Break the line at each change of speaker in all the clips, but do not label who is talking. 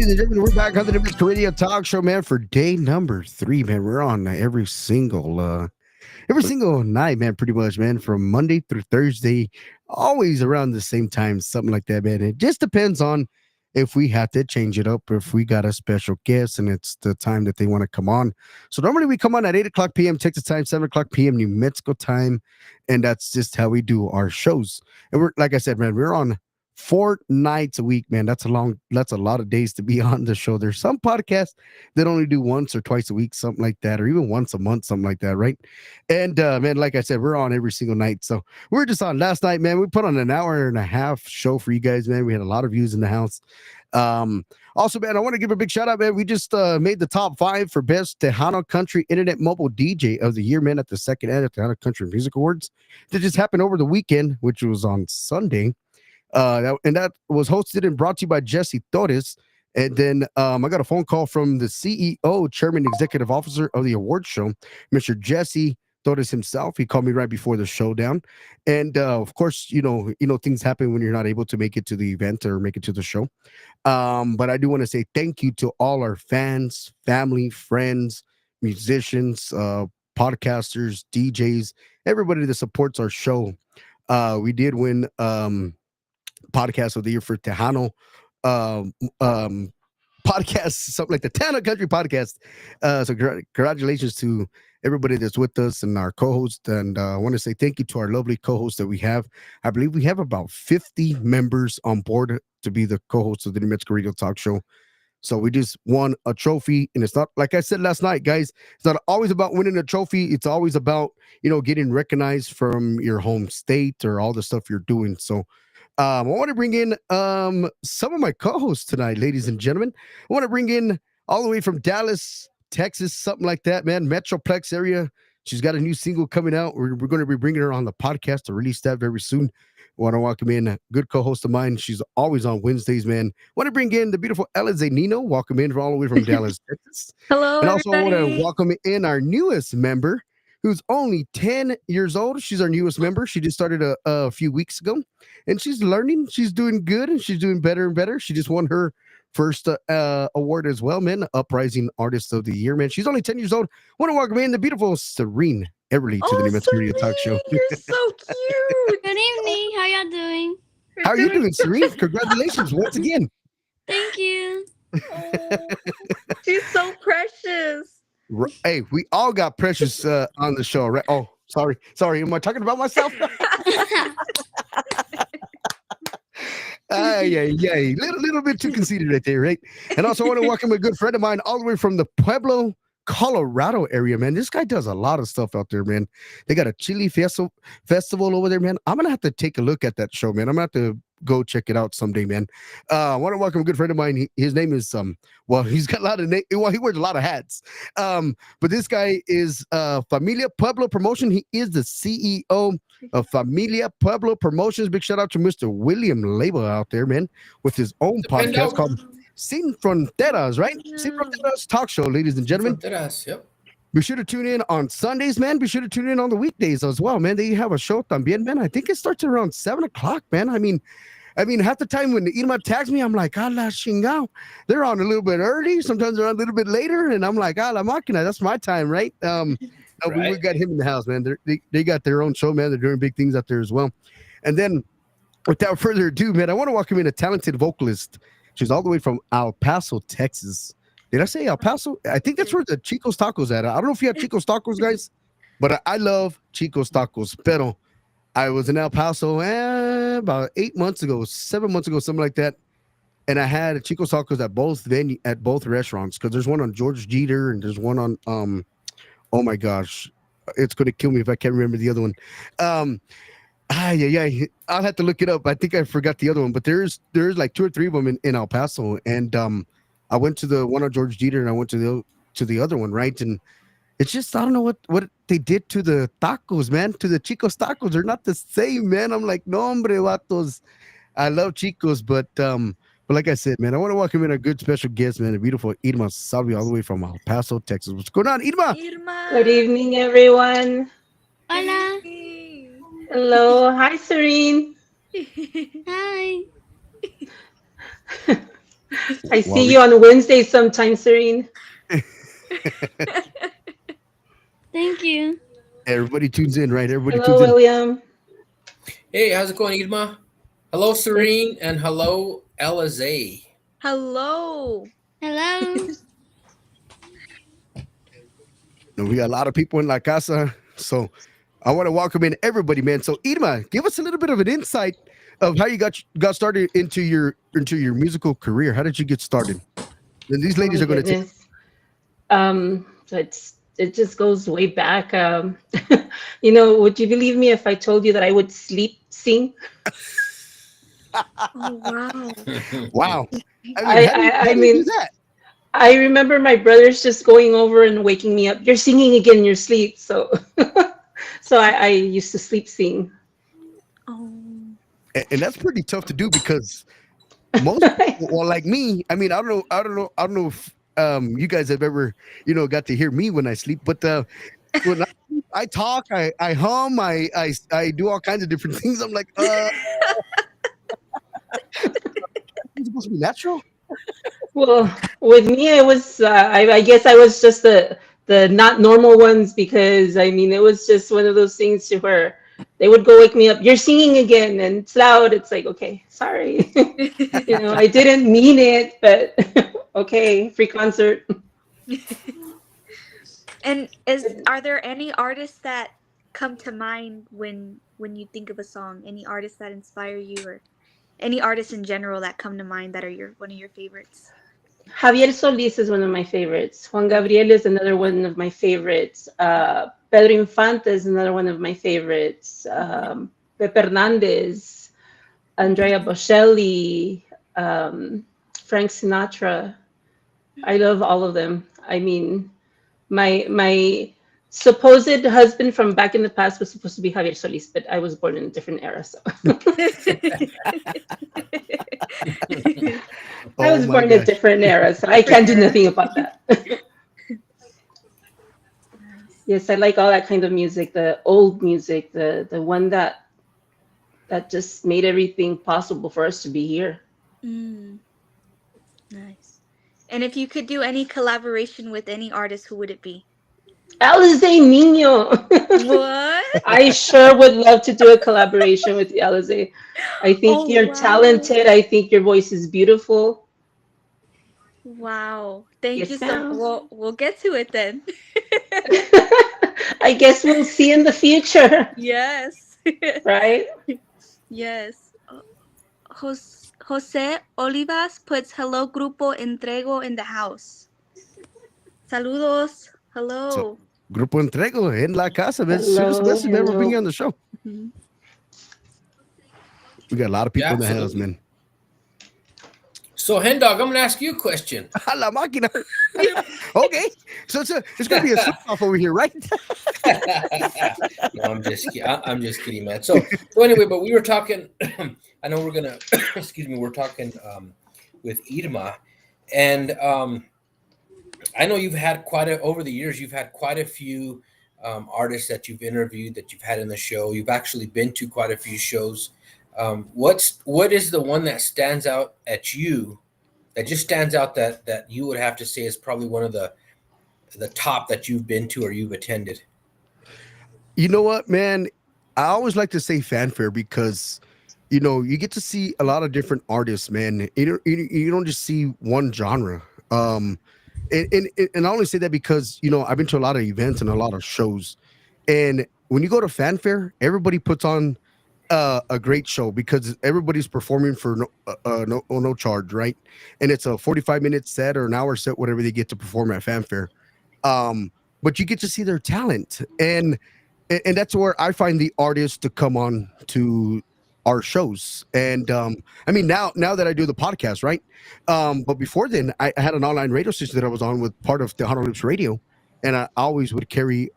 ladies and gentlemen, we're back on the Nibisco Radio Talk Show, man, for day number 3, man. We're on every single night, man, pretty much, man, from Monday through Thursday, always around the same time, something like that, man. It just depends on if we have to change it up, or if we got a special guest and it's the time that they want to come on. So normally we come on at 8 o'clock p.m. Texas time, 7 o'clock p.m. New Mexico time, and that's just how we do our shows. And we're, like I said, man, we're on 4 nights a week, man. That's a lot of days to be on the show. There's some podcasts that only do once or twice a week, something like that, or even once a month, something like that, right? And man, like I said, we're on every single night. So we were just on last night, man. We put on an hour and a half show for you guys, man. We had a lot of views in the house. Um, Also, man, I want to give a big shout out, man. We just made the top 5 for best Tejano Country Internet Mobile DJ of the year, man, at the second annual Tejano Country Music Awards. That just happened over the weekend, which was on Sunday. That was hosted and brought to you by Jesse Torres. And then I got a phone call from the CEO, Chairman, Executive Officer of the award show, Mr. Jesse Torres himself. He called me right before the showdown, and of course, things happen when you're not able to make it to the event or make it to the show. But I do want to say thank you to all our fans, family, friends, musicians, podcasters, DJs, everybody that supports our show. We did win podcast of the year for Tejano um, um, podcast, something like the Tejano Country podcast. So congratulations to everybody that's with us and our co-host. And I want to say thank you to our lovely co-host that we have. I believe we have about 50 members on board to be the co-host of the New Mexico Radio Talk Show. So we just won a trophy, and it's not, like I said last night, guys, it's not always about winning a trophy. It's always about, getting recognized from your home state or all the stuff you're doing. So I want to bring in some of my co-hosts tonight, ladies and gentlemen. I want to bring in all the way from Dallas, Texas, something like that, man, Metroplex area. She's got a new single coming out. We're going to be bringing her on the podcast to release that very soon. I want to welcome in a good co-host of mine. She's always on Wednesdays, man. I want to bring in the beautiful Ella Zanino. Welcome in all the way from Dallas, Texas.
Hello,
And also I want to
everybody.
welcome in our newest member, who's only 10 years old. She's our newest member. She just started a few weeks ago, and she's learning. She's doing good, and she's doing better and better. She just won her first award as well, man. Uprising Artist of the Year, man. She's only 10 years old. I want to welcome in the beautiful Serene Everly to the
Oh,
New Mexico Radio Talk Show.
Serene, you're so cute.
Good evening. How y'all doing?
How are you doing, Serene? Congratulations once again.
Thank you.
Oh, she's so precious.
Hey, we all got Precious on the show, right? Oh, sorry. Am I talking about myself? Yeah. Little bit too conceited right there, right? And also want to welcome a good friend of mine all the way from the Pueblo, Colorado area, man. This guy does a lot of stuff out there, man. They got a chili festival over there, man. I'm gonna have to take a look at that show, man. I'm gonna have to go check it out someday, man. I want to welcome a good friend of mine. His name is well, he's got a lot of well, he wears a lot of hats. But this guy is Familia Pueblo Promotion. He is the CEO of Familia Pueblo Promotions. Big shout out to Mr. William Label out there, man, with his own podcast called Sin Fronteras, right? Sin Fronteras Talk Show, ladies and gentlemen.
Fronteras, yep.
Be sure to tune in on Sundays, man. Be sure to tune in on the weekdays as well, man. They have a show también, man. I think it starts around 7 o'clock, man. I mean, half the time when Irma tags me, I'm like, la chingao. They're on a little bit early. Sometimes they're on a little bit later. And I'm like, la máquina. That's my time, right? We got him in the house, man. They got their own show, man. They're doing big things out there as well. And then, without further ado, man, I want to welcome in a talented vocalist. She's all the way from El Paso, Texas. Did I say El Paso? I think that's where the Chico's Tacos at. I don't know if you have Chico's Tacos, guys, but I love Chico's Tacos. Pero I was in El Paso about 8 months ago, 7 months ago, something like that. And I had Chico's Tacos at both restaurants, because there's one on George Jeter and there's one on oh my gosh, it's gonna kill me if I can't remember the other one. Yeah. I'll have to look it up. I think I forgot the other one, but there's like 2 or 3 of them in El Paso. And I went to the one on George Jeter and I went to the other one, right? And it's just, I don't know what they did to the tacos, man, to the Chico's Tacos. They're not the same, man. I'm like, no, hombre, vatos. I love Chico's, but like I said, man, I want to welcome in a good special guest, man, a beautiful Irma Salvio, all the way from El Paso, Texas. What's going on, Irma?
Irma.
Good evening, everyone.
Hola.
Hello. Hi, Serene.
Hi.
I
While
see
we
you on Wednesday sometime, Serene.
Thank you.
everybody tunes in, right? Everybody
Hello,
tunes in.
William.
Hey, how's it going, Irma? Hello,
It's
Serene, and hello, Elize.
Hello.
Hello.
And we got a lot of people in La Casa. So I want to welcome in everybody, man. So Irma, give us a little bit of an insight of how you got started into your musical career. How did you get started? And these
oh
ladies
my
are going to take.
goodness. So it just goes way back. Would you believe me if I told you that I would sleep sing?
Oh wow.
Wow. I mean,
I I,
how
I
do you do
mean
that?
I remember my brothers just going over and waking me up. You're singing again in your sleep. So so I used to sleep sing.
Oh.
And that's pretty tough to do because most people, well, like me, I mean, I don't know if you guys have ever, got to hear me when I sleep, but when I talk, I hum, I do all kinds of different things. I'm like, it's supposed to be natural.
Well, with me, it was I guess I was just the not normal ones because I mean it was just one of those things to where they would go wake me up. You're singing again, and it's loud. It's like okay, sorry, I didn't mean it, but okay, free concert.
And are there any artists that come to mind when you think of a song? Any artists that inspire you, or any artists in general that come to mind that are your one of your favorites?
Javier Solis is one of my favorites. Juan Gabriel is another one of my favorites. Pedro Infante is another one of my favorites. Pepe Hernandez, Andrea Bocelli, Frank Sinatra. I love all of them. I mean, my supposed husband from back in the past was supposed to be Javier Solis, but I was born in a different era, so I
Oh
was
my
born in a
gosh.
different era, so I can't do nothing about that. Yes, I like all that kind of music, the old music, the one that just made everything possible for us to be here.
Mm, nice. And if you could do any collaboration with any artist, who would it be?
Alize Nino.
What?
I sure would love to do a collaboration with you, Alize. I think
Oh
you're
wow.
talented. I think your voice is beautiful.
Wow. Thank you
Yes,
so much.
ma'am.
We'll get to it then.
I guess we'll see in the future,
Yes.
right?
Yes. Jose Olivas puts hello grupo entrego in the house. Saludos.
So,
Hello.
Grupo Entrego en La Casa, man. Seriously,
Hello,
blessed man. We're bringing you
hello.
on the show.
Mhm.
We got a lot of
Yeah,
people in the house,
absolutely.
man.
So, Hen Dog, I'm going to ask you a question.
A la máquina. Okay. So it's going to be a switch off over here, right?
No, I'm just kidding. I'm just kidding, man. So anyway, but we were talking. I know we're gonna. Excuse me. We're talking with Irma, and I know you've had over the years. You've had quite a few artists that you've interviewed that you've had in the show. You've actually been to quite a few shows. What is the one that stands out at you? That just stands out that you would have to say is probably one of the top that you've been to or you've attended.
You know what, man? I always like to say fanfare because you get to see a lot of different artists, man. You don't just see one genre. And I only say that because I've been to a lot of events and a lot of shows, and when you go to fanfare, everybody puts on a great show because everybody's performing for no charge, right? And it's a 45-minute set or an hour set, whatever they get to perform at fanfare. Um, but you get to see their talent, and that's where I find the artists to come on to our shows. And I mean, now that I do the podcast, right? But before then, I had an online radio station that I was on with part of the Honolulu Radio, and I always would carry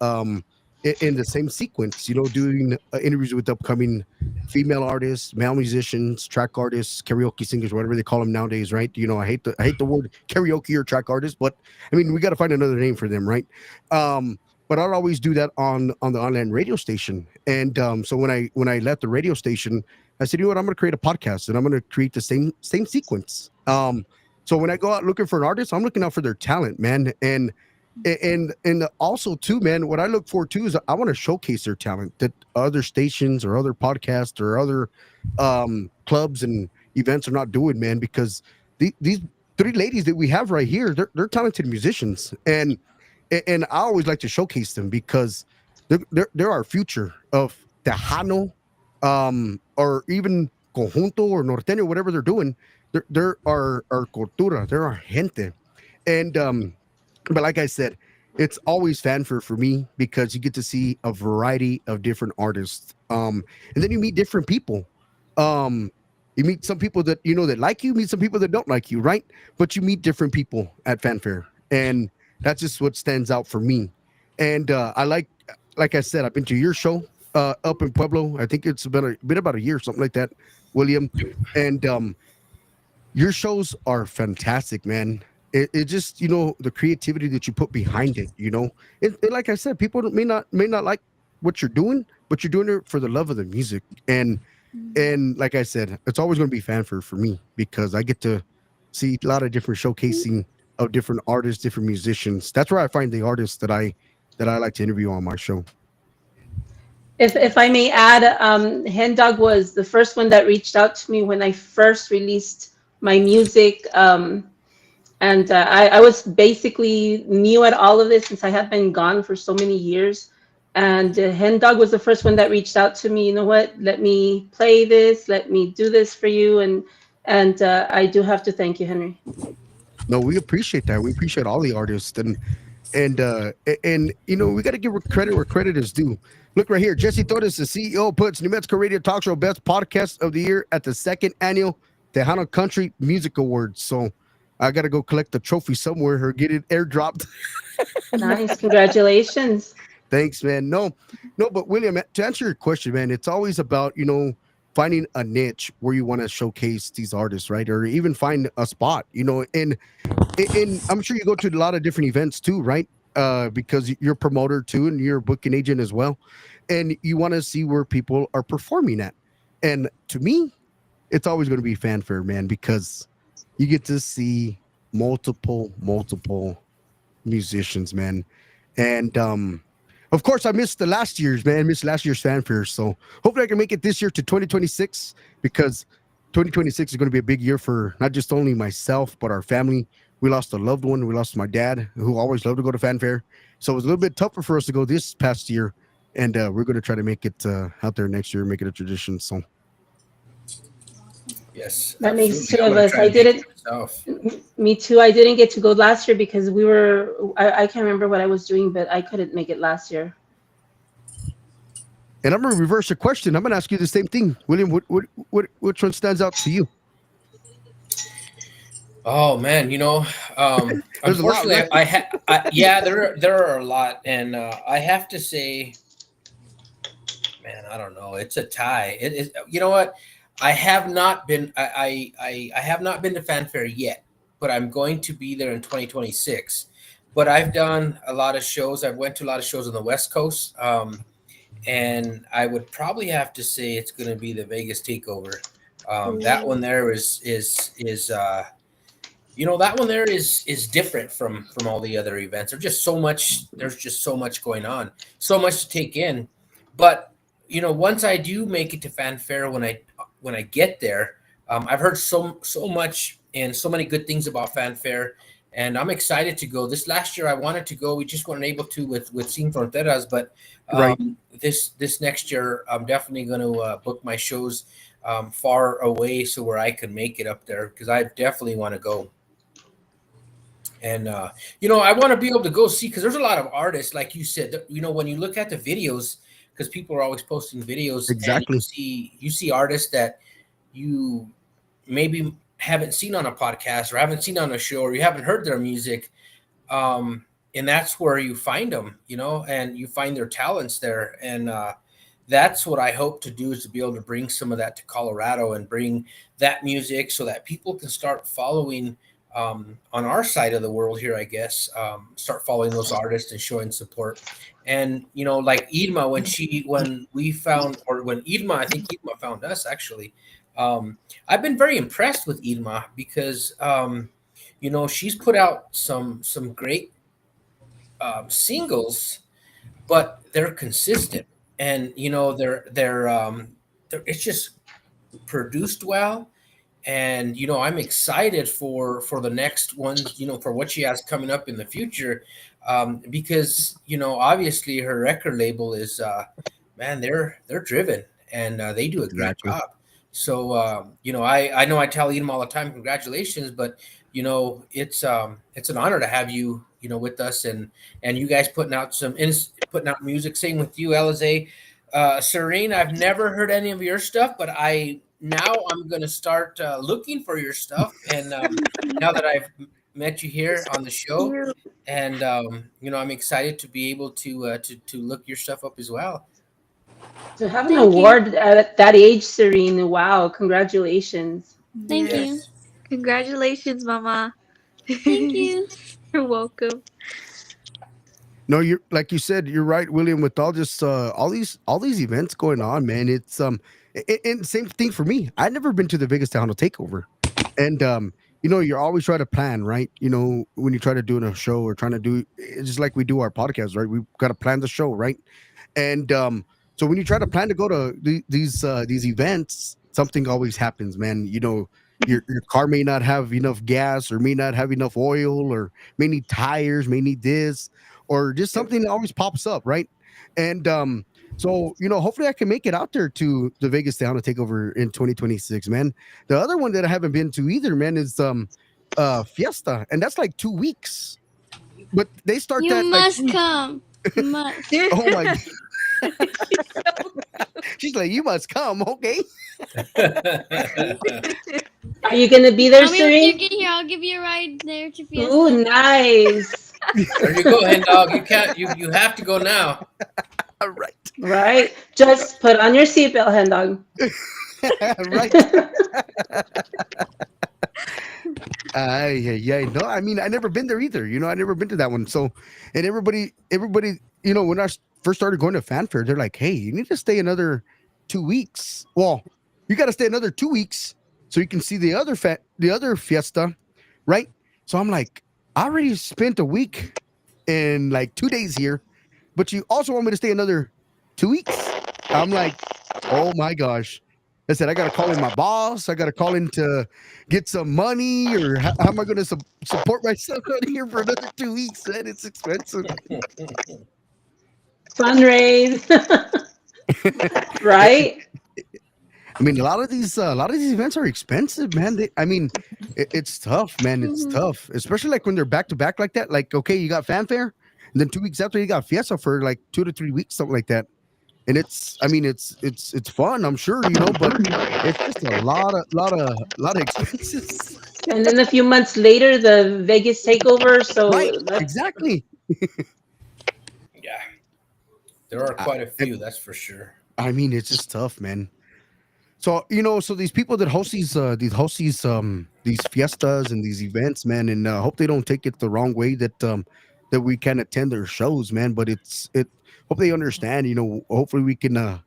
in the same sequence, doing interviews with upcoming female artists, male musicians, track artists, karaoke singers, whatever they call them nowadays, right? I hate the word karaoke or track artist, but I mean we got to find another name for them, right? But I'd always do that on the online radio station. And so when I left the radio station, I said, you know what, I'm going to create a podcast and I'm going to create the same sequence. So when I go out looking for an artist, I'm looking out for their talent, man. And also too, man, what I look for too is I want to showcase their talent that other stations or other podcasts or other clubs and events are not doing, man, because these three ladies that we have right here, they're talented musicians, and I always like to showcase them because they're our future of Tejano, or even conjunto or norteño, whatever they're doing. They're our cultura, they're our gente, and but like I said, it's always fanfare for me because you get to see a variety of different artists, and then you meet different people. Um, you meet some people that you know that like you, meet some people that don't like you, right? But you meet different people at fanfare, and that's just what stands out for me. And I like I said, I've been to your show up in Pueblo. I think it's been about a year, something like that, William. And your shows are fantastic, man. It just, you know, the creativity that you put behind it, you know. Like I said, people may not like what you're doing, but you're doing it for the love of the music. And like I said, it's always going to be fanfare for me because I get to see a lot of different showcasing of different artists, different musicians. That's where I find the artists that I like to interview on my show.
If I may add, Hen Dog was the first one that reached out to me when I first released my music. And I was basically new at all of this since I had been gone for so many years. And Hen Dog was the first one that reached out to me. You know what? Let me play this. Let me do this for you. And I do have to thank you, Henry.
No, we appreciate that. We appreciate all the artists, and you know we got to give credit where credit is due. Look right here, Jesse Torres, the CEO, puts New Mexico Radio Talk Show Best Podcast of the Year at the second annual Tejano Country Music Awards. So I got to go collect the trophy somewhere or get it airdropped.
Nice, congratulations.
Thanks, man. No, but William, to answer your question, man, it's always about, you know, finding a niche where you want to showcase these artists, right? Or even find a spot, you know, and I'm sure you go to a lot of different events too, right? Because you're a promoter too, and you're a booking agent as well. And you want to see where people are performing at. And to me, it's always going to be fanfare, man, because you get to see multiple musicians, man. And of course, I missed last year's fanfare. So hopefully I can make it this year to 2026 because 2026 is going to be a big year for not just only myself, but our family. We lost a loved one. We lost my dad, who always loved to go to fanfare. So it was a little bit tougher for us to go this past year. And we're going to try to make it out there next year, make it a tradition. So.
Yes,
That makes
absolutely.
two
I'm
of
gonna
us.
try
I
to make it
didn't.
myself.
Me too. I didn't get to go last year because I can't remember what I was doing, but I couldn't make it last year.
And I'm going to reverse the question. I'm going to ask you the same thing. William, which one stands out to you?
Oh man, you know,
There's a lot,
unfortunately,
right?
yeah, there are a lot, and I have to say, man, I don't know, it's a tie. It is, you know what? I have not been, I have not been to fanfare yet, but I'm going to be there in 2026. But I've done a lot of shows. I've went to a lot of shows on the West Coast, and I would probably have to say it's going to be the Vegas Takeover. That one there is you know, that one there is different from all the other events. There's just so much going on, so much to take in. But you know, once I do make it to fanfare, when I get there, I've heard so much and so many good things about fanfare, and I'm excited to go. This last year I wanted to go, we just weren't able to with Sin Fronteras, but
Right.
This next year I'm definitely going to book my shows far away so where I can make it up there because I definitely want to go. And you know, I want to be able to go see because there's a lot of artists, like you said. You know, when you look at the videos, because people are always posting videos, and
Exactly.
you see artists that you maybe haven't seen on a podcast or haven't seen on a show or you haven't heard their music, and that's where you find them. You know, and you find their talents there, and that's what I hope to do is to be able to bring some of that to Colorado and bring that music so that people can start following. On our side of the world here, I guess, start following those artists and showing support. And you know, like Irma, when we found, or when Irma, I think Irma found us actually. I've been very impressed with Irma because she's put out some great singles, but they're consistent, and it's just produced well. And I'm excited for the next ones, for what she has coming up in the future, because obviously her record label is man, they're driven, and they do a great
Exactly.
job. So I know I tell Edom all the time, congratulations, but it's an honor to have you with us, and you guys putting out music. Same with you, Elize. Serene, I've never heard any of your stuff, but I'm going to start looking for your stuff. And now that I've met you here on the show,
You.
and I'm excited to be able to look your stuff up as well.
To have an
Thank you.
award at that age, Serene, wow, congratulations.
Thank you.
Yes. Congratulations, Mama.
Thank you.
You're welcome.
No, you're like you said, you're right, William. With all these events going on, man, it's and same thing for me. I've never been to the Vegas Tejano Takeover, and you're always trying to plan, right? When you try to do a show or trying to do, it's just like we do our podcast, right? We've got to plan the show, right? And so when you try to plan to go to these events, something always happens, man. Your car may not have enough gas, or may not have enough oil, or may need tires, may need this, or just
Yep.
something always pops up, right? And so hopefully I can make it out there to the Vegas Tejano Takeover in 2026, man. The other one that I haven't been to either, man, is Fiesta, and that's like 2 weeks. But they start
You
that like
must come. You must.
oh my she's like, you must come, okay?
Are you going to be there,
Tell me when you
Serene?
get here. I'll give you a ride there to Fiesta.
Ooh, nice.
There you go, hen dog. You can't. You have to go now.
All right.
Right? Just put on your seatbelt, hen dog.
Right. Yeah. No, I mean, I never been there either. I never been to that one. So, and everybody, when I first started going to fanfare, they're like, "Hey, you need to stay another 2 weeks." Well, you got to stay another 2 weeks so you can see the other fiesta, right? So I'm like, I already spent a week and like 2 days here, but you also want me to stay another 2 weeks? I'm like, oh my gosh. I said, I got to call in my boss. I got to call in to get some money, or how am I going to support myself out here for another 2 weeks? Man, it's expensive.
Fundraise. Right?
I mean, a lot of these events are expensive, man. I mean, it's tough, man. It's tough, especially like when they're back to back like that. Like, okay, you got fanfare, and then 2 weeks after you got fiesta for like 2 to 3 weeks, something like that. And it's fun, I'm sure, but it's just a lot of expenses.
And then a few months later, the Vegas takeover. So
Right,
that's
exactly.
Yeah, there are quite a few, that's for sure.
I mean, it's just tough, man. So so these people that host these fiestas and these events, man, and hope they don't take it the wrong way that we can attend their shows, man. But hope they understand. Hopefully we can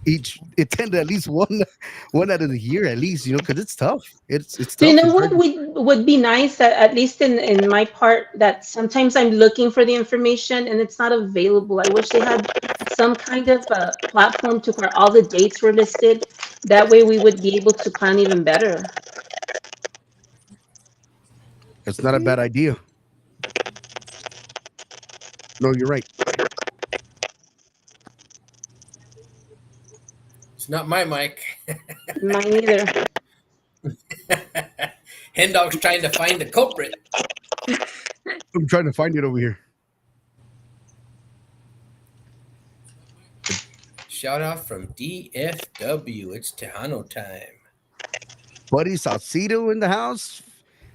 each attend at least one out of the year at least. Because it's tough. It's
Do
tough.
you know what would be nice, that at least in my part, that sometimes I'm looking for the information and it's not available. I wish they had some kind of platform to where all the dates were listed. That way we would be able to plan even better.
It's not a bad idea. No, you're right.
It's not my mic.
Mine either.
Hen dog's trying to find the culprit.
I'm trying to find it over here.
Shout out from DFW. It's Tejano time.
Buddy Salcido in the house.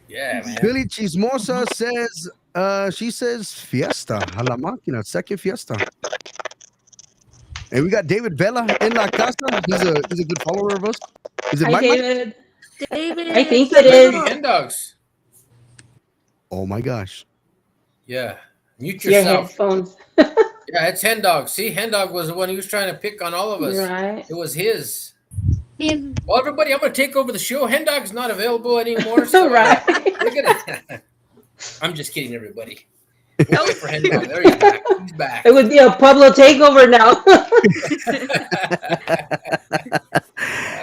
Yeah, man.
Billy Chismosa says, she says fiesta a la máquina, second fiesta. And we got David Vela in la casa. He's a good follower of us. Is it
Hi,
my mic?
David.
David.
I think it is.
Hen dogs.
Oh my gosh.
Yeah. Mute
Your
yourself.
headphones.
Yeah, it's hen dog. See, hen dog was the one who was trying to pick on all of us.
Right.
It was his.
If
Well, everybody, I'm going to take over the show. Hen Dog's not available anymore, so
Right.
we're gonna. I'm just kidding, everybody. We'll wait for Hen Dog. There he's back. He's back.
It would be a Pablo takeover now.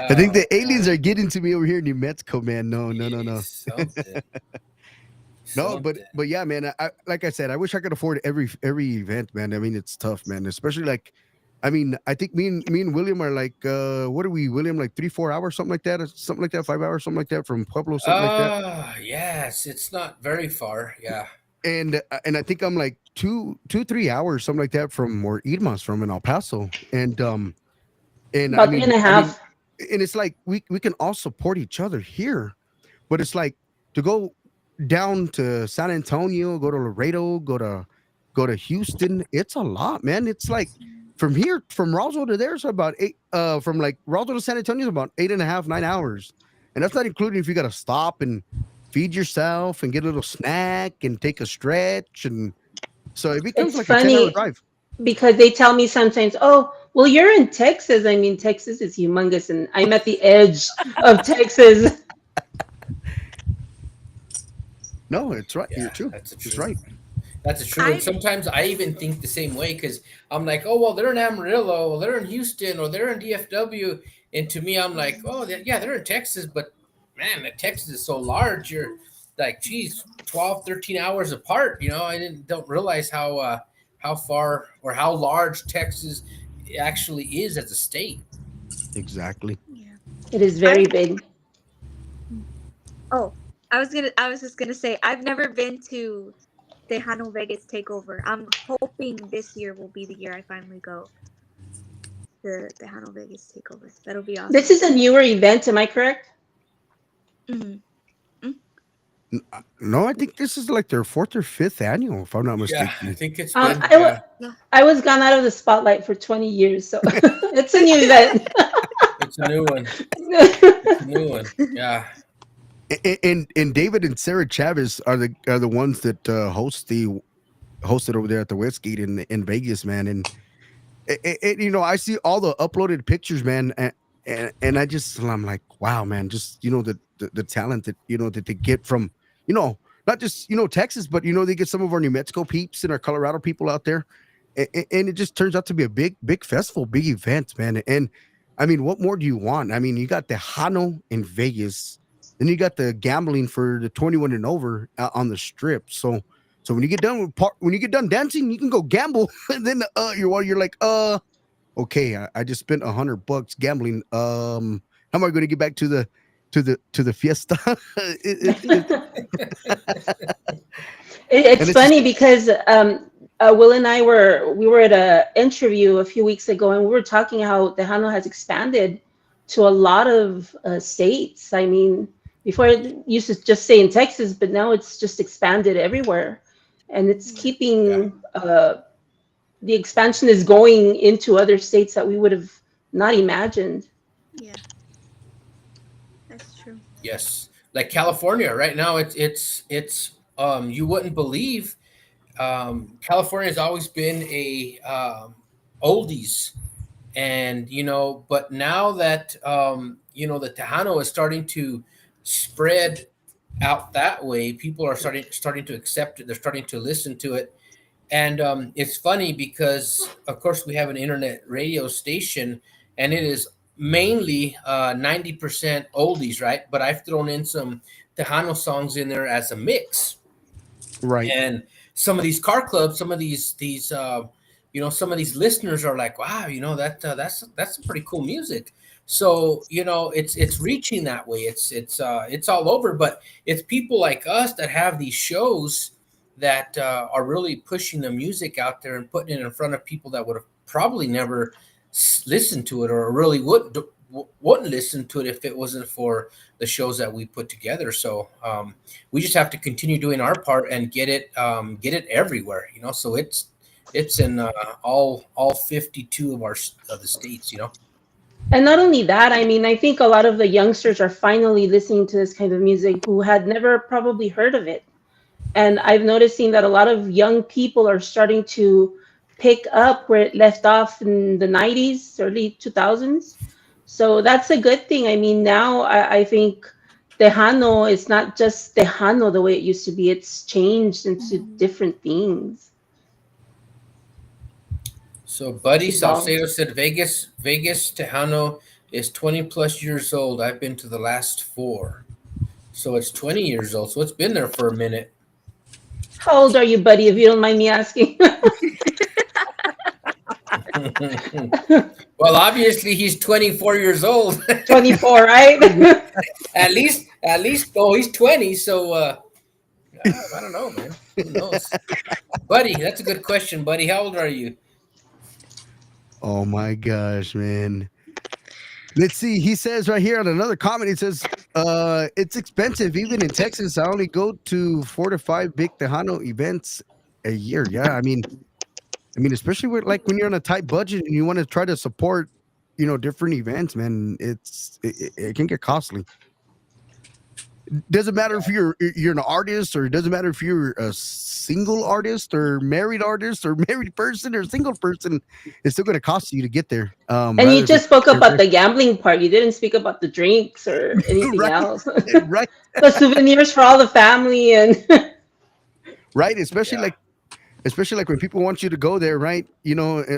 I think
Oh,
the aliens
man.
are getting to me over here in New Mexico, man. No, no, no, no.
Something.
No,
Something.
but yeah, man. Like I said, I wish I could afford every event, man. I mean, it's tough, man. Especially like, I mean, I think me and William are like, what are we, William? Like 3-4 hours, something like that, or something like that, 5 hours, something like that from Pueblo, something like that.
Yes, it's not very far. Yeah.
And I think I'm like 3 hours, something like that, from where Irma's from in El Paso. And
About three and a
I mean,
half.
and it's like we can all support each other here, but it's like to go down to San Antonio, go to Laredo, go to Houston. It's a lot, man. It's like from here, from Roswell to there's about eight. From like Roswell to San Antonio is about 8.5, 9 hours, and that's not including if you got to stop and feed yourself and get a little snack and take a stretch, and so it becomes
It's
like a 10 hour
funny
drive.
because they tell me sometimes, oh, well, you're in Texas. I mean, Texas is humongous, and I'm at the edge of Texas.
No, it's right. You're
Yeah,
true.
that's the
It's
truth.
right.
That's true. And
I
sometimes I even think the same way because I'm like, oh, well, they're in Amarillo, or they're in Houston, or they're in DFW. And to me, I'm like, oh, yeah, they're in Texas. But man, Texas is so large. You're like, geez, 12, 13 hours apart. I don't realize how far or how large Texas actually is as a state.
Exactly.
yeah.
It is
I
very big.
Oh, I was just gonna say I've never been to Tejano Vegas takeover. I'm hoping this year will be the year I finally go to Tejano Vegas takeover. That'll be
This
awesome.
is a newer event, am I correct?
Hmm.
No, I think this is like their fourth or fifth annual, if I'm not
Yeah, I
mistaken.
think it's
Um,
been,
I, wa-
yeah,
Yeah.
I was gone out of the spotlight for 20 years, so it's a new event.
it's a new one. It's a new one. Yeah.
And David and Sarah Chavez are the ones that hosted over there at the Westgate in Vegas, man. And I see all the uploaded pictures, man, and I'm like, wow, man, just the talent that they get from not just Texas, but they get some of our New Mexico peeps and our Colorado people out there, and it just turns out to be a big festival, big event, man. And I mean, what more do you want? I mean, you got the Hano in Vegas, then you got the gambling for the 21 and over on the strip. So when you get done when you get done dancing, you can go gamble, and then you're like, okay, I just spent $100 gambling. How am I going to get back to the fiesta?
It's
And it's just
funny because Will and we were at a interview a few weeks ago, and we were talking how Tejano has expanded to a lot of states. I mean, before it used to just stay in Texas, but now it's just expanded everywhere, and it's
Yeah.
Yeah.
keeping the expansion is going into other states that we would have not imagined.
Yeah. That's true.
Yes. Like California right now, it's you wouldn't believe California has always been a oldies, and but now that the Tejano is starting to spread out that way, people are starting to accept it. They're starting to listen to it, and it's funny because of course we have an internet radio station, and it is mainly 90% oldies, right? But I've thrown in some Tejano songs in there as a mix,
right.
and some of these car clubs, some of these some of these listeners are like, wow, that's some pretty cool music. So it's reaching that way. It's all over, but it's people like us that have these shows that are really pushing the music out there and putting it in front of people that would have probably never listened to it, or really wouldn't listen to it if it wasn't for the shows that we put together. So we just have to continue doing our part and get it everywhere. So it's in all 52 of the states.
And not only that, I mean, I think a lot of the youngsters are finally listening to this kind of music who had never probably heard of it. And I've noticing that a lot of young people are starting to pick up where it left off in the 90s, early 2000s. So that's a good thing. I mean, now I think Tejano is not just Tejano the way it used to be. It's changed into
Mhm.
different things.
So
It's
Buddy
evolved.
Salcedo said Vegas Tejano is 20 plus years old. I've been to the last four. So it's 20 years old. So it's been there for a minute.
How old are you, buddy, if you don't mind me asking?
Well, obviously he's 24 years old.
24, right?
At least, oh, he's 20. So I don't know, man. Who knows? Buddy, that's a good question, buddy. How old are you?
Oh my gosh, man. Let's see. He says right here on another comment, he says, it's expensive. Even in Texas, I only go to 4 to 5 big Tejano events a year. Yeah. I mean, especially with like when you're on a tight budget and you want to try to support, different events, man, it can get costly. Doesn't matter if you're an artist, or it doesn't matter if you're a single artist or married artist or married person or single person. It's still going to cost you to get there.
And you
Rather if
just
it's
spoke about the gambling part. You didn't speak about the drinks or anything
right,
else.
right,
The souvenirs for all the family and
right. Especially
Yeah.
like when people want you to go there, right?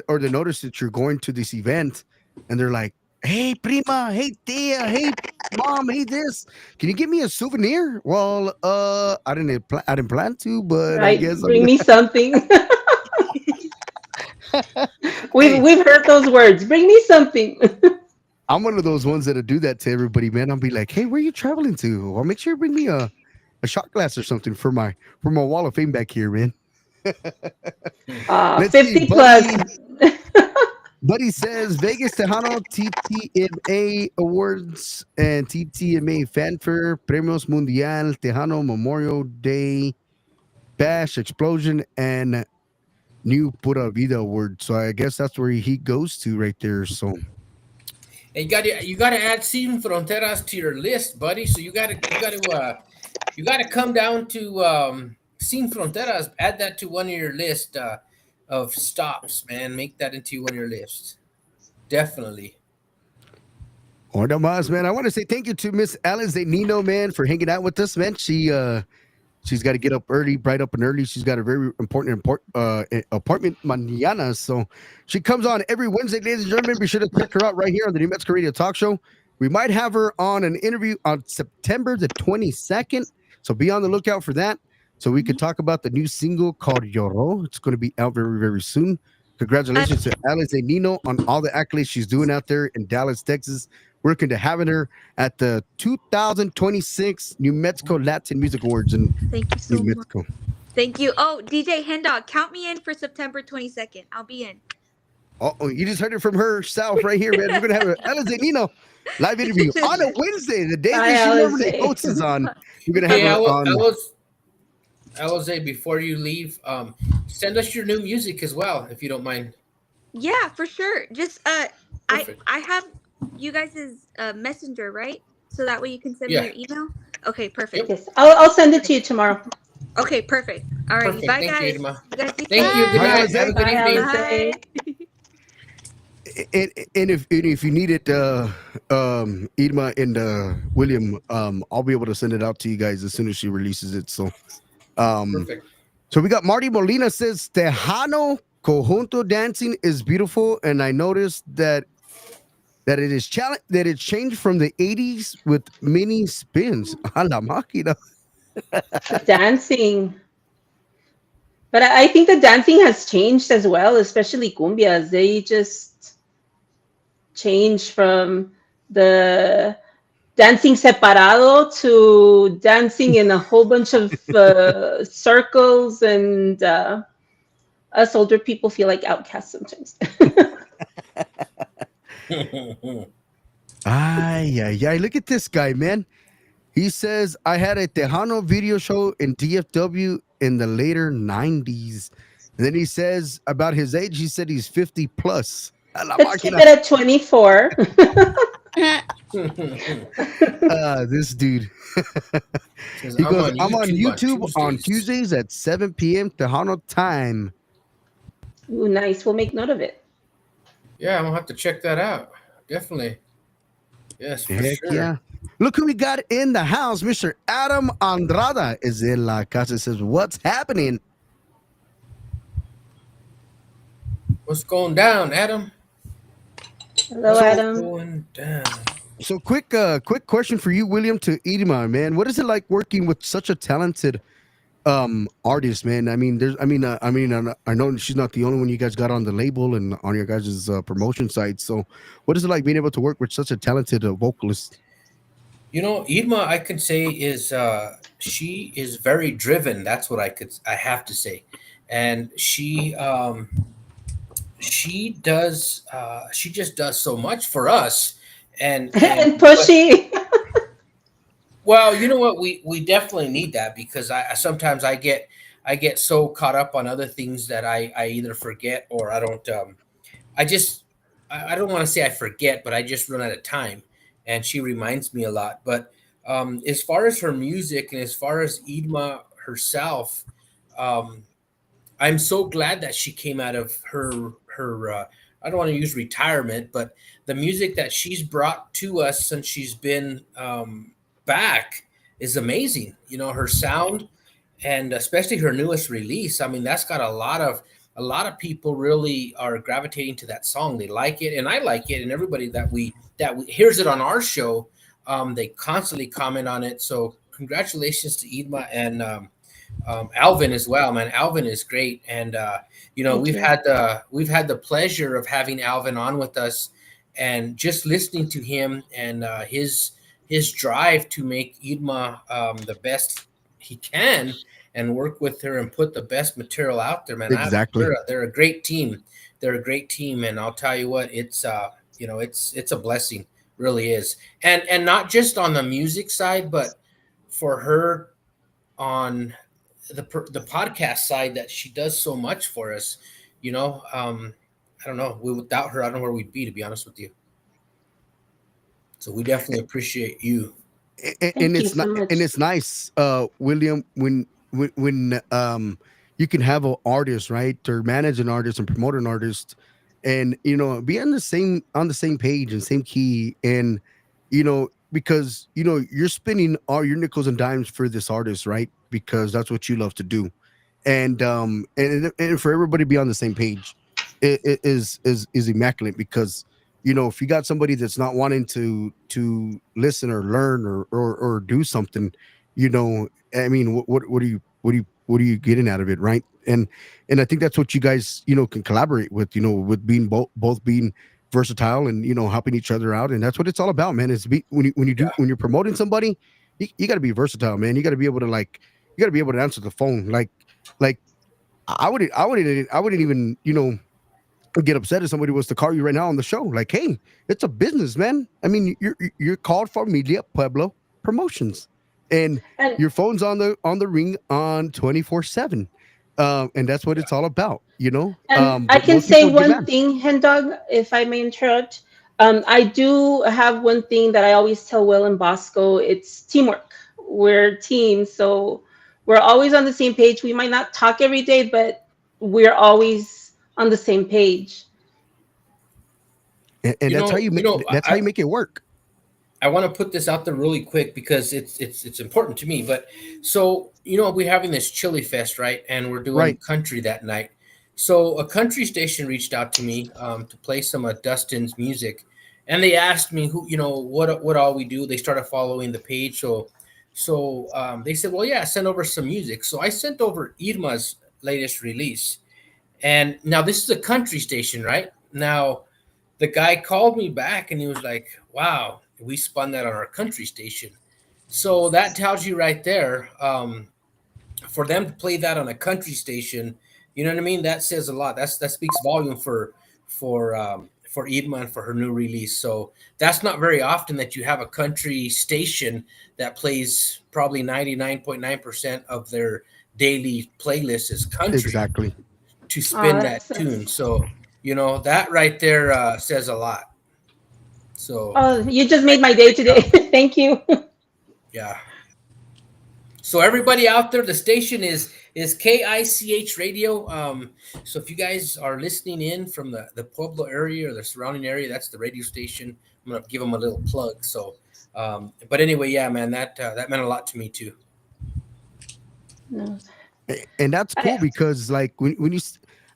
Or they notice that you're going to this event, and they're like, "Hey, prima, hey, tia, hey, mom, hey, this. Can you give me a souvenir?" Well, I didn't plan to, but I
right,
guess I'm
bring me something. we've
hey,
we've heard those words. Bring me something.
I'm one of those ones that'll do that to everybody, man. I'll be like, "Hey, where are you traveling to? Well, make sure you bring me a shot glass or something for my wall of fame back here, man." Let's see,
50 plus.
Buddy says Vegas Tejano TTMA Awards and TTMA Fanfare Premios Mundial Tejano Memorial Day Bash Explosion and New Pura Vida Award. So I guess that's where he goes to right there. So
And you gotta add Sin Fronteras to your list, buddy. So you gotta come down to Sin Fronteras. Add that to one of your list of stops, man. Make that into one of your lists. Definitely.
Hola más, man. I want to say thank you to Miss Alice Nino, man, for hanging out with us, man. She's got to get up early, bright up and early. She's got a very important appointment mañana. So she comes on every Wednesday, ladies and gentlemen. Be sure to check her out right here on the New Mexico Radio Talk Show. We might have her on an interview on September the 22nd. So be on the lookout for that. So we could talk about the new single called Lloro. It's going to be out very, very soon.
Uh,
Congratulations to Alice Nino on all the accolades she's doing out there in Dallas, Texas. We're looking to having her at the 2026 New Mexico Latin Music Awards in
Thank you
New
so much.
Mexico.
Thank you. Oh, DJ Hendog, count me in for September 22nd. I'll be in.
Oh, you just heard it from herself right here, man. We're gonna have an Alice Nino live interview on a Wednesday, the day
Hi,
that she normally
Alice.
hosts is on. We're gonna have
Hey,
her on.
I will say before you leave, send us your new music as well, if you don't mind.
Yeah, for sure. Just I
Perfect.
I have you guys' messenger, right? So that way you can send me
Yeah.
your email. Okay, perfect.
Yep.
Yes, I'll send it to you tomorrow.
Okay, perfect. Alrighty,
Perfect.
bye
Thank you,
guys.
Irma.
You guys take
Thank
care.
you. Good
Hi,
night.
Alice.
Have a good
Bye,
evening.
Alice.
Bye.
And if you need it, Irma and William, I'll be able to send it out to you guys as soon as she releases it. Um,
Perfect.
so we got Marty Molina says Tejano conjunto dancing is beautiful, and I noticed that it's changed from the 80s with mini spins. A la máquina.
The dancing. But I think the dancing has changed as well, especially cumbias. They just change from the dancing separado to dancing in a whole bunch of circles, and us older people feel like outcasts sometimes.
Ay, ay, ay. Look at this guy, man. He says, I had a Tejano video show in DFW in the later 90s. And then he says about his age, he said he's 50 plus. A la
Let's keep
máquina.
it at 24.
This dude.
Says,
He
I'm
goes,
on
I'm on
YouTube on
YouTube on
Tuesdays.
Tuesdays at 7 p.m. Tejano time.
Ooh, nice. We'll make note of it.
Yeah, I'm gonna have to check that out. Definitely. Yes, for
Heck
sure.
yeah. Look who we got in the house. Mr. Adam Andrada is in La Casa. Says, what's happening?
What's going down, Adam?
Hello,
What's
So,
Adam.
going down?
quick question for you, William, to Edema, man. What is it like working with such a talented artist, man? I mean, I know she's not the only one you guys got on the label and on your guys' promotion site. So, what is it like being able to work with such a talented vocalist?
Irma, I can say is she is very driven. That's what I have to say, and she just does so much for us, and
And
but
Pushy.
well, you know what, we definitely need that because I sometimes I get so caught up on other things that I either forget or I don't I just I don't want to say I forget, but I just run out of time, and she reminds me a lot. But as far as her music and as far as Idma herself, um, I'm so glad that she came out of her. I don't want to use retirement, but the music that she's brought to us since she's been back is amazing. Her sound, and especially her newest release. I mean, that's got a lot of people really are gravitating to that song. They like it, and I like it, and everybody that hears it on our show, they constantly comment on it. So congratulations to Idma and Alvin as well, man. Alvin is great, and
Thank
we've
you.
had the pleasure of having Alvin on with us, and just listening to him and his drive to make Idma the best he can, and work with her and put the best material out there, man.
Exactly.
They're a great team. They're a great team, and I'll tell you what, it's a blessing, really is, and not just on the music side, but for her on the podcast side that she does so much for us. You know, I don't know. Without her, I don't know where we'd be, to be honest with you. So we definitely appreciate you.
And
Thank you
it's
so
not, and
much.
it's nice, William, when you can have an artist, right, or manage an artist and promote an artist, and be on the same page and same key, and because you're spending all your nickels and dimes for this artist, right, because that's what you love to do, and for everybody to be on the same page is immaculate, because if you got somebody that's not wanting to listen or learn or do something, I mean, what are you getting out of it, right? And I think that's what you guys can collaborate with, with being both being versatile and helping each other out, and that's what it's all about, man. Is when you're promoting somebody, you got to be versatile, man. You got to be able to, like, you got to be able to answer the phone, like I wouldn't even get upset if somebody was to call you right now on the show. Like, hey, it's a business, man. I mean, you're called Familia Pueblo Promotions, and
And
your phone's on the ring on 24/7, and that's what it's all about,
I
But
can
most
say
people get
one
mad.
thing, Hendog, if I may interrupt. I do have one thing that I always tell Will and Bosco. It's teamwork. We're a team, so we're always on the same page. We might not talk every day, but we're always on the same page.
And
You
that's how
know,
you
you
make
know,
that's how you make it work.
I want to put this out there really quick because it's important to me. But so we're having this chili fest, right? And we're doing
Right.
country that night. So a country station reached out to me to play some of Dustin's music, and they asked me what all we do. They started following the page, so they said, well, yeah, send over some music. So I sent over Irma's latest release, and now this is a country station, right? Now the guy called me back and he was like, wow, we spun that on our country station. So that tells you right there, for them to play that on a country station, you know what I mean? That says a lot. That speaks volume for Idma and for her new release. So that's not very often that you have a country station that plays probably 99.9% of their daily playlist is country
Exactly.
to
Oh,
spin that tune.
that's
So that right there says a lot. So
oh, you just
I,
made my day
great
today.
job.
Thank you.
Yeah. So everybody out there, the station is KICH Radio. So if you guys are listening in from the Pueblo area or the surrounding area, that's the radio station. I'm gonna give them a little plug. So, but anyway, yeah, man, that meant a lot to me too.
No.
And that's
I,
cool because like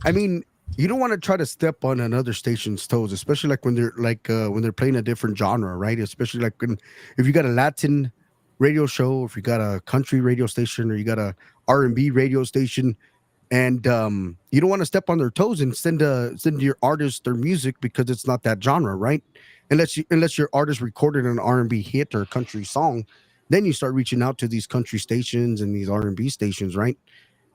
I mean, you don't want to try to step on another station's toes, especially like when they're playing a different genre, right? Especially like if you got a Latin radio show, if you got a country radio station, or you got a R&B radio station, and you don't want to step on their toes and send your artist their music because it's not that genre, right? Unless your artist recorded an R&B hit or a country song, then you start reaching out to these country stations and these R&B stations, right?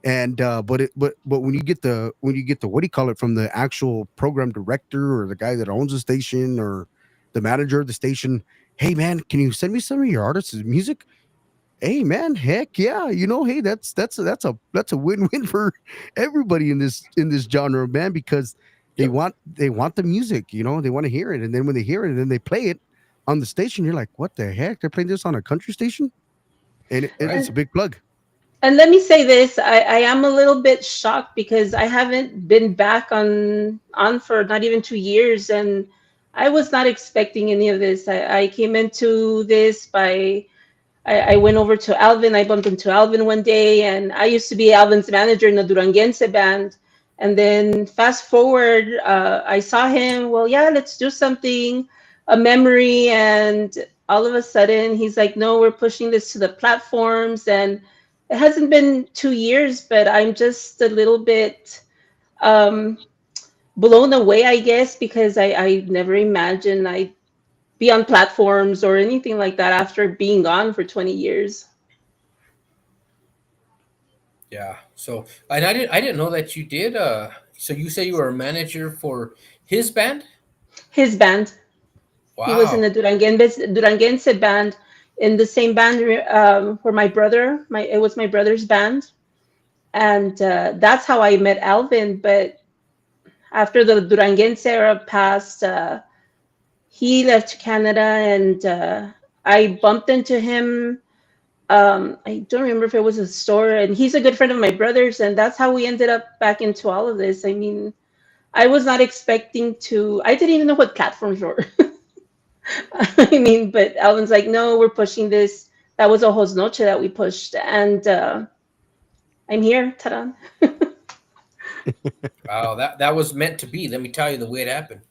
And but when you get the what do you call it, from the actual program director or the guy that owns the station or the manager of the station, hey man, can you send me some of your artists' music? Hey man, heck yeah, hey, that's a win-win for everybody in this genre, man, because
Yep.
they want the music, they want to hear it, and then when they hear it and then they play it on the station, you're like, what the heck, they're playing this on a country station, and
Right.
it's a big plug.
and let me say this, I am a little bit shocked because I haven't been back on for not even 2 years, and I was not expecting any of this. I came into this by I went over to Alvin. I bumped into Alvin one day, and I used to be Alvin's manager in the Duranguense band. And then fast forward, I saw him. Well, yeah, let's do something, a memory. And all of a sudden, he's like, "No, we're pushing this to the platforms." And it hasn't been 2 years, but I'm just a little bit um, blown away, I guess, because I never imagined I'd be on platforms or anything like that after being gone for 20 years.
Yeah. So, and I didn't know that you did. So you say you were a manager for his band?
His band, he was in
Wow.
the Duranguense band, in the same band where my brother, it was my brother's band. And that's how I met Alvin. But after the Duranguense era passed, he left Canada, and I bumped into him. I don't remember if it was a store, and he's a good friend of my brother's, and that's how we ended up back into all of this. I mean, I was not expecting to. I didn't even know what platforms were. I mean, but Alvin's like, no, we're pushing this. That was Ojos Noche that we pushed, and I'm here. Ta-da!
Wow. That was meant to be. Let me tell you the way it happened.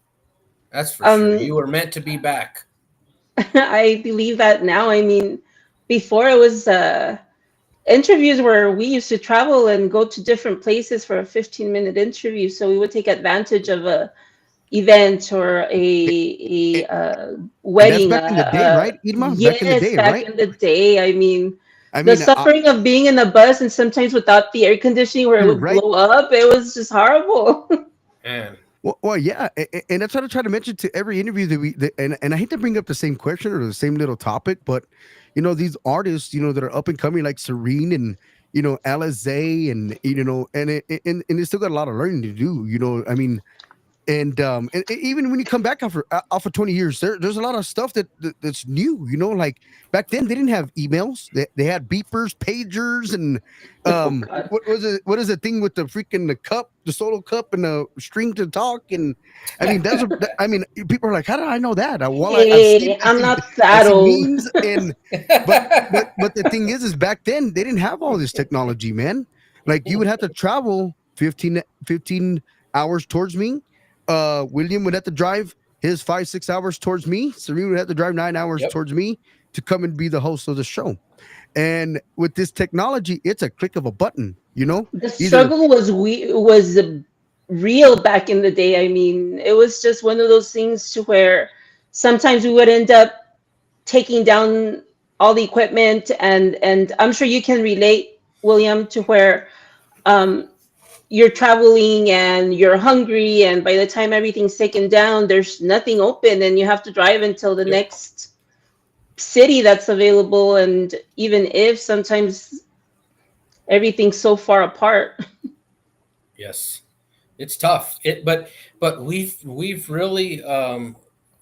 That's for sure.
um,
You were meant to be back.
I believe that now. I mean, before it was interviews where we used to travel and go to different places for a 15-minute interview. So we would take advantage of a event or a
And that's
wedding.
back in the day, right, Irma? Back in the
Yes,
day,
back
right?
in the day. I mean,
I
the
mean,
suffering of being in a bus and sometimes without the air conditioning where it
you're
would
right.
blow up, it was just horrible.
Man.
Well, yeah, and that's what I try to mention to every interview and I hate to bring up the same question or the same little topic, but these artists, that are up and coming like Serene and Alizé and and they still got a lot of learning to do. I mean, and even when you come back off of 20 years, there's a lot of stuff that's new, like back then they didn't have emails, they had beepers, pagers, and
Oh God.
what is the thing with the freaking the cup, the solo cup, and the string to talk, and I mean I mean, people are like, how did I know that? Well,
Hey, I'm not
I've
that
seen
old.
memes, and but the thing is back then they didn't have all this technology, man. Like you would have to travel 15 hours towards me. William would have to drive his 5-6 hours towards me. Serene would have to drive 9 hours
Yep.
towards me to come and be the host of the show. And with this technology, it's a click of a button,
The
either
struggle was real back in the day. I mean, it was just one of those things to where sometimes we would end up taking down all the equipment, and I'm sure you can relate, William, to where um, you're traveling and you're hungry, and by the time everything's taken down, there's nothing open, and you have to drive until the
Yep.
next city that's available. And even if sometimes everything's so far apart.
Yes. It's tough. But we've really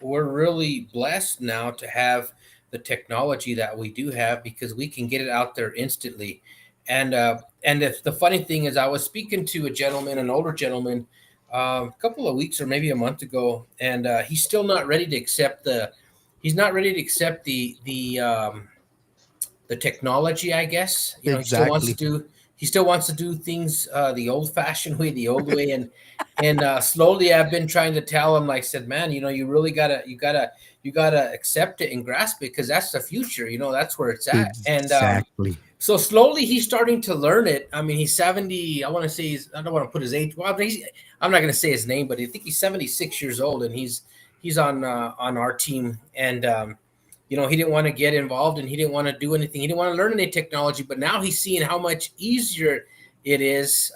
we're really blessed now to have the technology that we do have, because we can get it out there instantly. And the funny thing is, I was speaking to a gentleman, an older gentleman, a couple of weeks or maybe a month ago, and he's still not ready to accept the technology, I guess.
Exactly.
He still wants to do things the old fashioned way, the old way. And slowly I've been trying to tell him, like I said, man, you really you gotta accept it and grasp it, because that's the future. That's where it's at. And
Exactly.
so slowly he's starting to learn it. I mean, he's 70. I want to say I don't want to put his age. Well, I'm not going to say his name, but I think he's 76 years old, and he's on our team. And he didn't want to get involved, and he didn't want to do anything. He didn't want to learn any technology, but now he's seeing how much easier it is.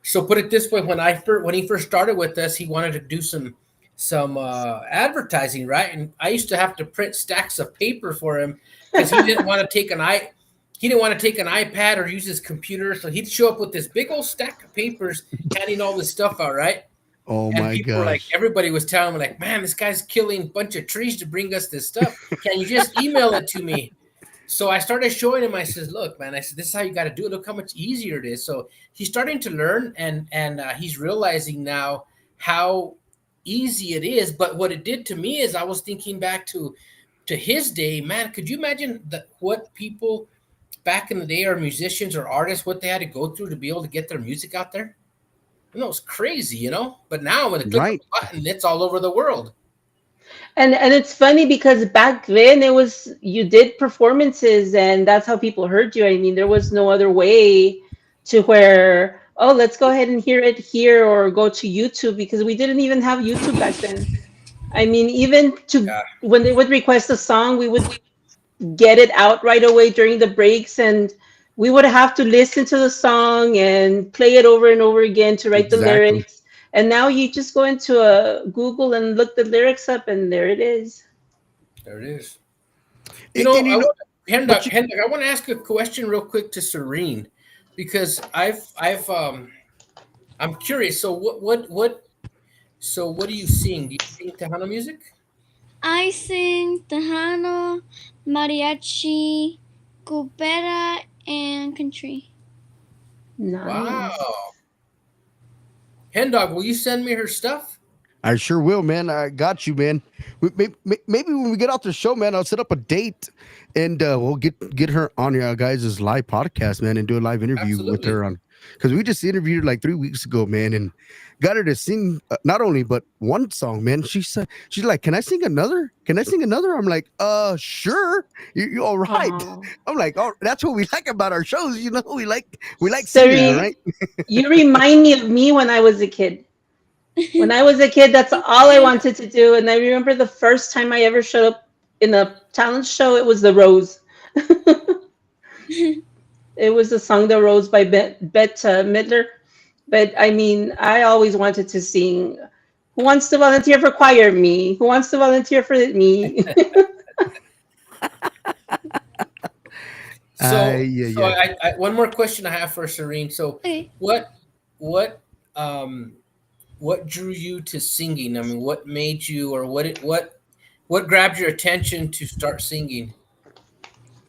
So put it this way: when he first started with us, he wanted to do some advertising, right? And I used to have to print stacks of paper for him, because he didn't want to take an iPad or use his computer, so he'd show up with this big old stack of papers, handing all this stuff out, right?
Oh
And
my
people were like,
gosh.
everybody was telling me, like, man, this guy's killing a bunch of trees to bring us this stuff. Can you just email it to me? So I started showing him. I said, look, man, I said, this is how you got to do it. Look how much easier it is. So he's starting to learn, and he's realizing now how easy it is. But what it did to me is, I was thinking back to his day. Man, could you imagine what people back in the day, or musicians or artists, what they had to go through to be able to get their music out there? It's crazy. But now with a click of
Right.
a button, it's all over the world.
And it's funny because back then it was you did performances and that's how people heard you. I mean, there was no other way to where, oh, let's go ahead and hear it here or go to YouTube, because we didn't even have YouTube back then. I mean, even to
Yeah,
when they would request a song, we would get it out right away during the breaks, and we would have to listen to the song and play it over and over again to write the
Exactly.
lyrics. And now you just go into a Google and look the lyrics up, and there it is.
there it is.
And
I want
but you,
I want to ask a question real quick to Serene, because I'm curious. So what do you sing? Do you sing Tejano music?
I sing Tejano, mariachi, cupera, and country.
Wow.
Nice.
Hen Dog, will you send me her stuff?
I sure will, man. I got you, man. Maybe when we get off the show, man, I'll set up a date, and we'll get her on your guys' live podcast, man, and do a live interview with
Absolutely.
her on, because we just interviewed her like 3 weeks ago, man, and got her to sing not only but one song, man. She said she's like, "Can I sing another? Can I sing another?" I'm like, sure. You all right?"
Oh,
I'm like, "Oh, that's what we like about our shows, you know. We like singing,
Sari,
right?"
you remind me of me when I was a kid. When I was a kid, that's
Thank
all I
you.
wanted to do. And I remember the first time I ever showed up in a talent show, it was The Rose. It was the song The Rose by Bette Midler. But I mean, I always wanted to sing. Who wants to volunteer for choir? Me. Who wants to volunteer for me?
Yeah,
So
yeah.
one more question I have for Serene. So
Okay.
what what um what drew you to singing? I mean, what made you, or what grabbed your attention to start singing?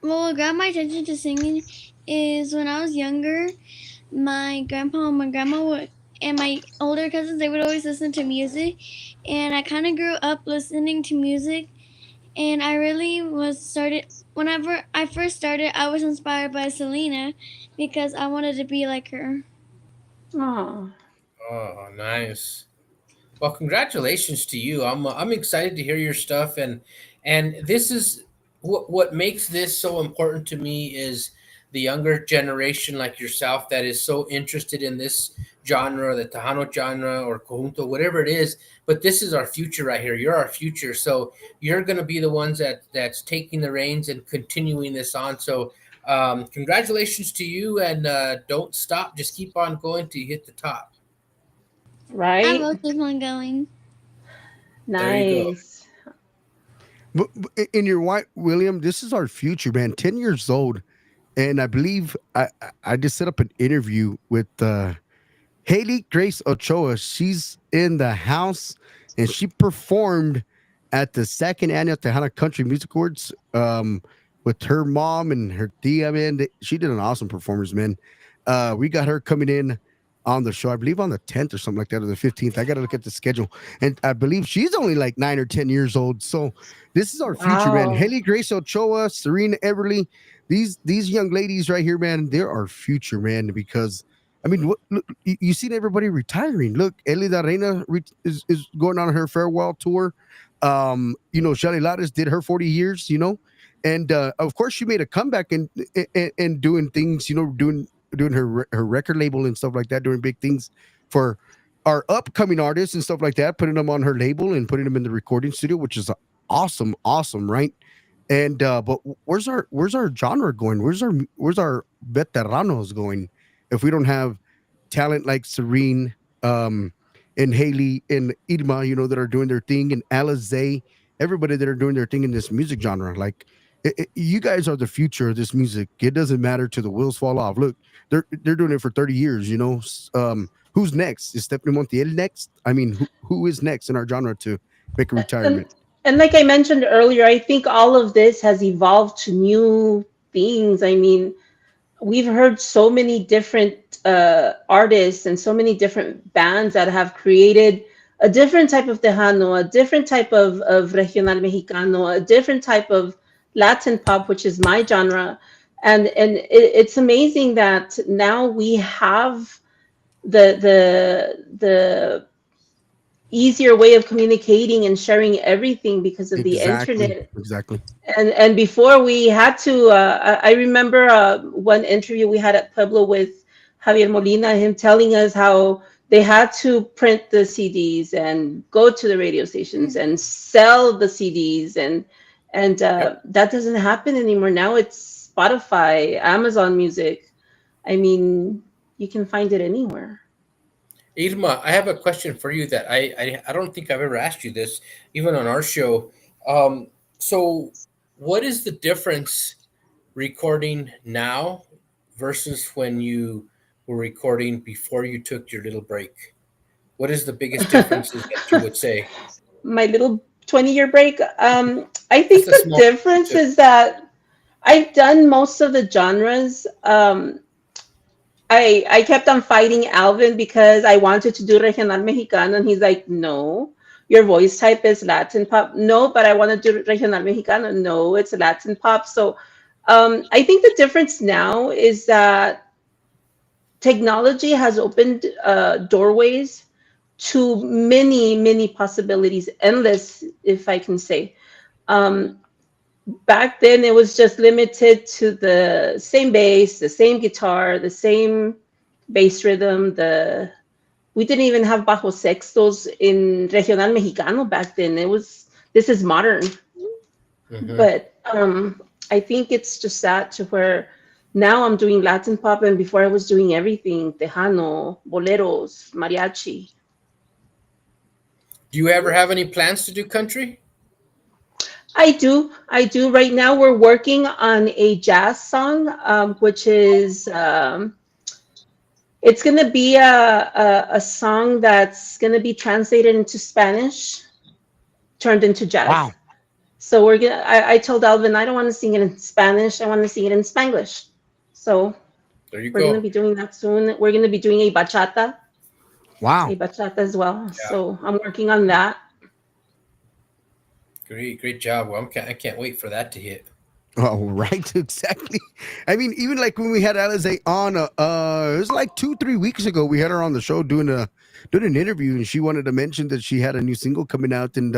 Well, what got my attention to singing is when I was younger, my grandpa and my grandma would, and my older cousins, they would always listen to music. And I kind of grew up listening to music. And I really was started, whenever I first started, I was inspired by Selena because I wanted to be like her.
Oh,
Oh, nice. Well, congratulations to you. I'm excited to hear your stuff, and this is what makes this so important to me is the younger generation like yourself that is so interested in this genre, the Tejano genre or conjunto, whatever it is. But this is our future right here. You're our future, so you're going to be the ones that's taking the reins and continuing this on. So, congratulations to you, and don't stop. Just keep on going till you hit the top.
I
right?
will keep on going.
There you go.
Nice.
But in your white William, this is our future, man. 10 years old, and I believe I just set up an interview with Haley Grace Ochoa. She's in the house, and she performed at the second annual Tejana Country Music Awards, with her mom and her tia, man. She did an awesome performance, man. We got her coming in on the show, I believe on the 10th or something like that, or the 15th. I got to look at the schedule. And I believe she's only like 9 or 10 years old. So this is our future, man.
Wow.
Haley Grace Ochoa, Serena Everly, these young ladies right here, man, they're our future, man, because I mean, look, you seen everybody retiring. Look, Elida Reina is going on her farewell tour. Shelly Lattes did her 40 years, and of course she made a comeback and doing things, doing her record label and stuff like that, doing big things for our upcoming artists and stuff like that, putting them on her label and putting them in the recording studio, which is awesome, right? And but where's our genre going? Where's our veteranos going if we don't have talent like Serene, and Haley and Irma, that are doing their thing, and Alizé, everybody that are doing their thing in this music genre. Like, you guys are the future of this music. It doesn't matter till the wheels fall off. Look, they're doing it for 30 years. Who's next? Is Stephanie Montiel next? I mean, who is next in our genre to make a
And
retirement?
and like I mentioned earlier, I think all of this has evolved to new things. I mean, we've heard so many different artists and so many different bands that have created a different type of Tejano, a different type of Regional Mexicano, a different type of Latin pop, which is my genre. It's amazing that now we have the easier way of communicating and sharing everything because of the
Exactly,
internet.
exactly.
And before we had to, I remember one interview we had at Pueblo with Javier Molina, him telling us how they had to print the CDs and go to the radio stations and sell the CDs, and
Yep.
that doesn't happen anymore. Now it's Spotify, Amazon Music. I mean, you can find it anywhere.
Irma, I have a question for you that I don't think I've ever asked you this, even on our show. Um, so, what is the difference recording now versus when you were recording before you took your little break? What is the biggest differences that you would say?
My little 20-year break. I
Just
think
a
the
small one
difference
too.
is that I've done most of the genres. I kept on fighting Alvin because I wanted to do Regional Mexicano, and he's like, no, your voice type is Latin pop. No, but I want to do Regional Mexicano. No, it's Latin pop. So I think the difference now is that technology has opened doorways to many possibilities, endless, if I can say. Um, Back then it was just limited to the same bass, the same guitar, the same bass rhythm. The We didn't even have bajo sextos in regional mexicano back then. It was This is modern.
Hmm.
But I think it's just that to where now I'm doing Latin pop, and before I was doing everything: tejano, boleros, mariachi.
Do you ever have any plans to do country?
I do. Right now, we're working on a jazz song, which is it's gonna be a song that's gonna be translated into Spanish, turned into jazz.
Wow.
So I told Alvin I don't want to sing it in Spanish. I want to sing it in Spanglish. So
There you
we're gonna
go.
be doing that soon. We're gonna be doing
Wow.
a bachata as well.
Yeah,
So I'm working on that.
great job. Well, I can't wait for that to hit.
Oh, right, exactly. I mean, even like when we had Alize on, it was like 2, 3 weeks ago. We had her on the show doing an interview, and she wanted to mention that she had a new single coming out. And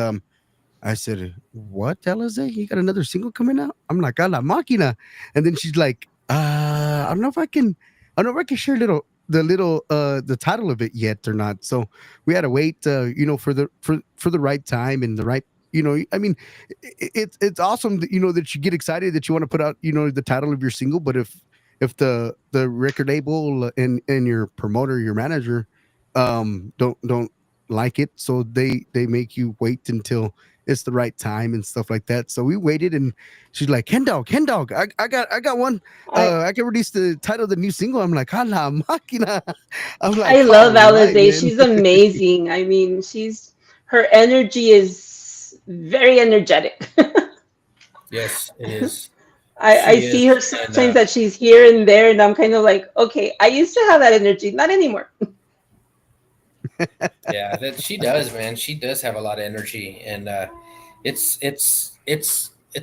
I said, "What, Alize? You got another single coming out?" I'm like, "A la máquina," and then she's like, I don't know if I can, I don't know if I can share the title of it yet or not." So we had to wait, for the right time and the right. I mean, it's awesome that that you get excited that you want to put out the title of your single, but if the record label and your promoter, your manager, don't like it, so they make you wait until it's the right time and stuff like that. So we waited, and she's like, Ken Dog, I got one.
I
I can release the title of the new single. I'm like, hala máquina. I'm
I
like,
love
all right,
Alize.
man.
She's amazing. I mean, her energy is very energetic.
Yes, it is.
I
She
see her
is, and
sometimes that she's here and there, and I'm kind of like, okay, I used to have that energy, not anymore.
yeah, that she does, man. She does have a lot of energy, and it's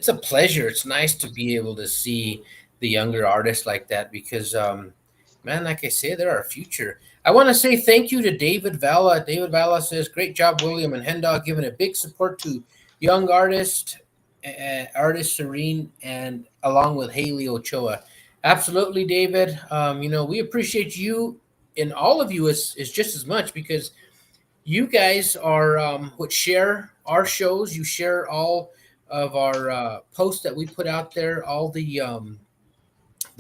a pleasure. It's nice to be able to see the younger artists like that because, man, like I say, they're our future. I want to say thank you to David Valla. David Valla says, "Great job, William and Hendog, giving a big support to young artist Serene, and along with Haley Ochoa." Absolutely, David. We appreciate you, and all of you is just as much because you guys are what share our shows. You share all of our posts that we put out there, all the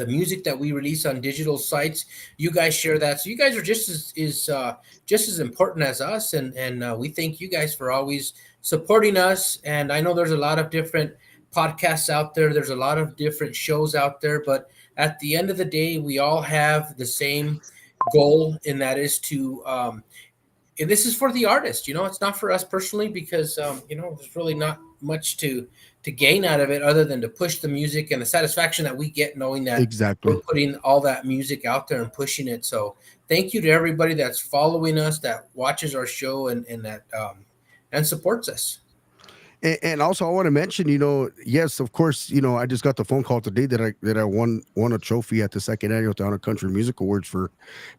music that we release on digital sites. You guys share that, so you guys are just as important as us, and we thank you guys for always supporting us. And I know there's a lot of different podcasts out there. There's a lot of different shows out there, but at the end of the day, we all have the same goal, and that is to and this is for the artist. It's not for us personally because there's really not much to gain out of it other than to push the music and the satisfaction that we get knowing that we're
Exactly.
putting all that music out there and pushing it. So thank you to everybody that's following us, that watches our show, and that and supports us.
And also, I want to mention, yes, of course, I just got the phone call today that I won a trophy at the second annual Tejano Country Music Awards for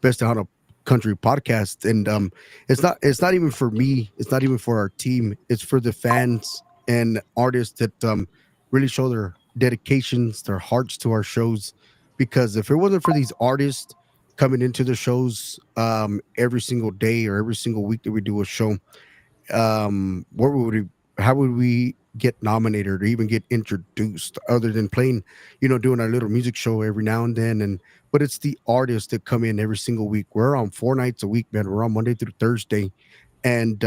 best Tejano country podcast. And it's not even for me, it's not even for our team, it's for the fans and artists that really show their dedications, their hearts to our shows. Because if it wasn't for these artists coming into the shows every single day or every single week that we do a show, what would we how would we get nominated or even get introduced other than playing, doing our little music show every now and then? And but it's the artists that come in every single week. We're on 4 nights a week, man. We're on Monday through Thursday. And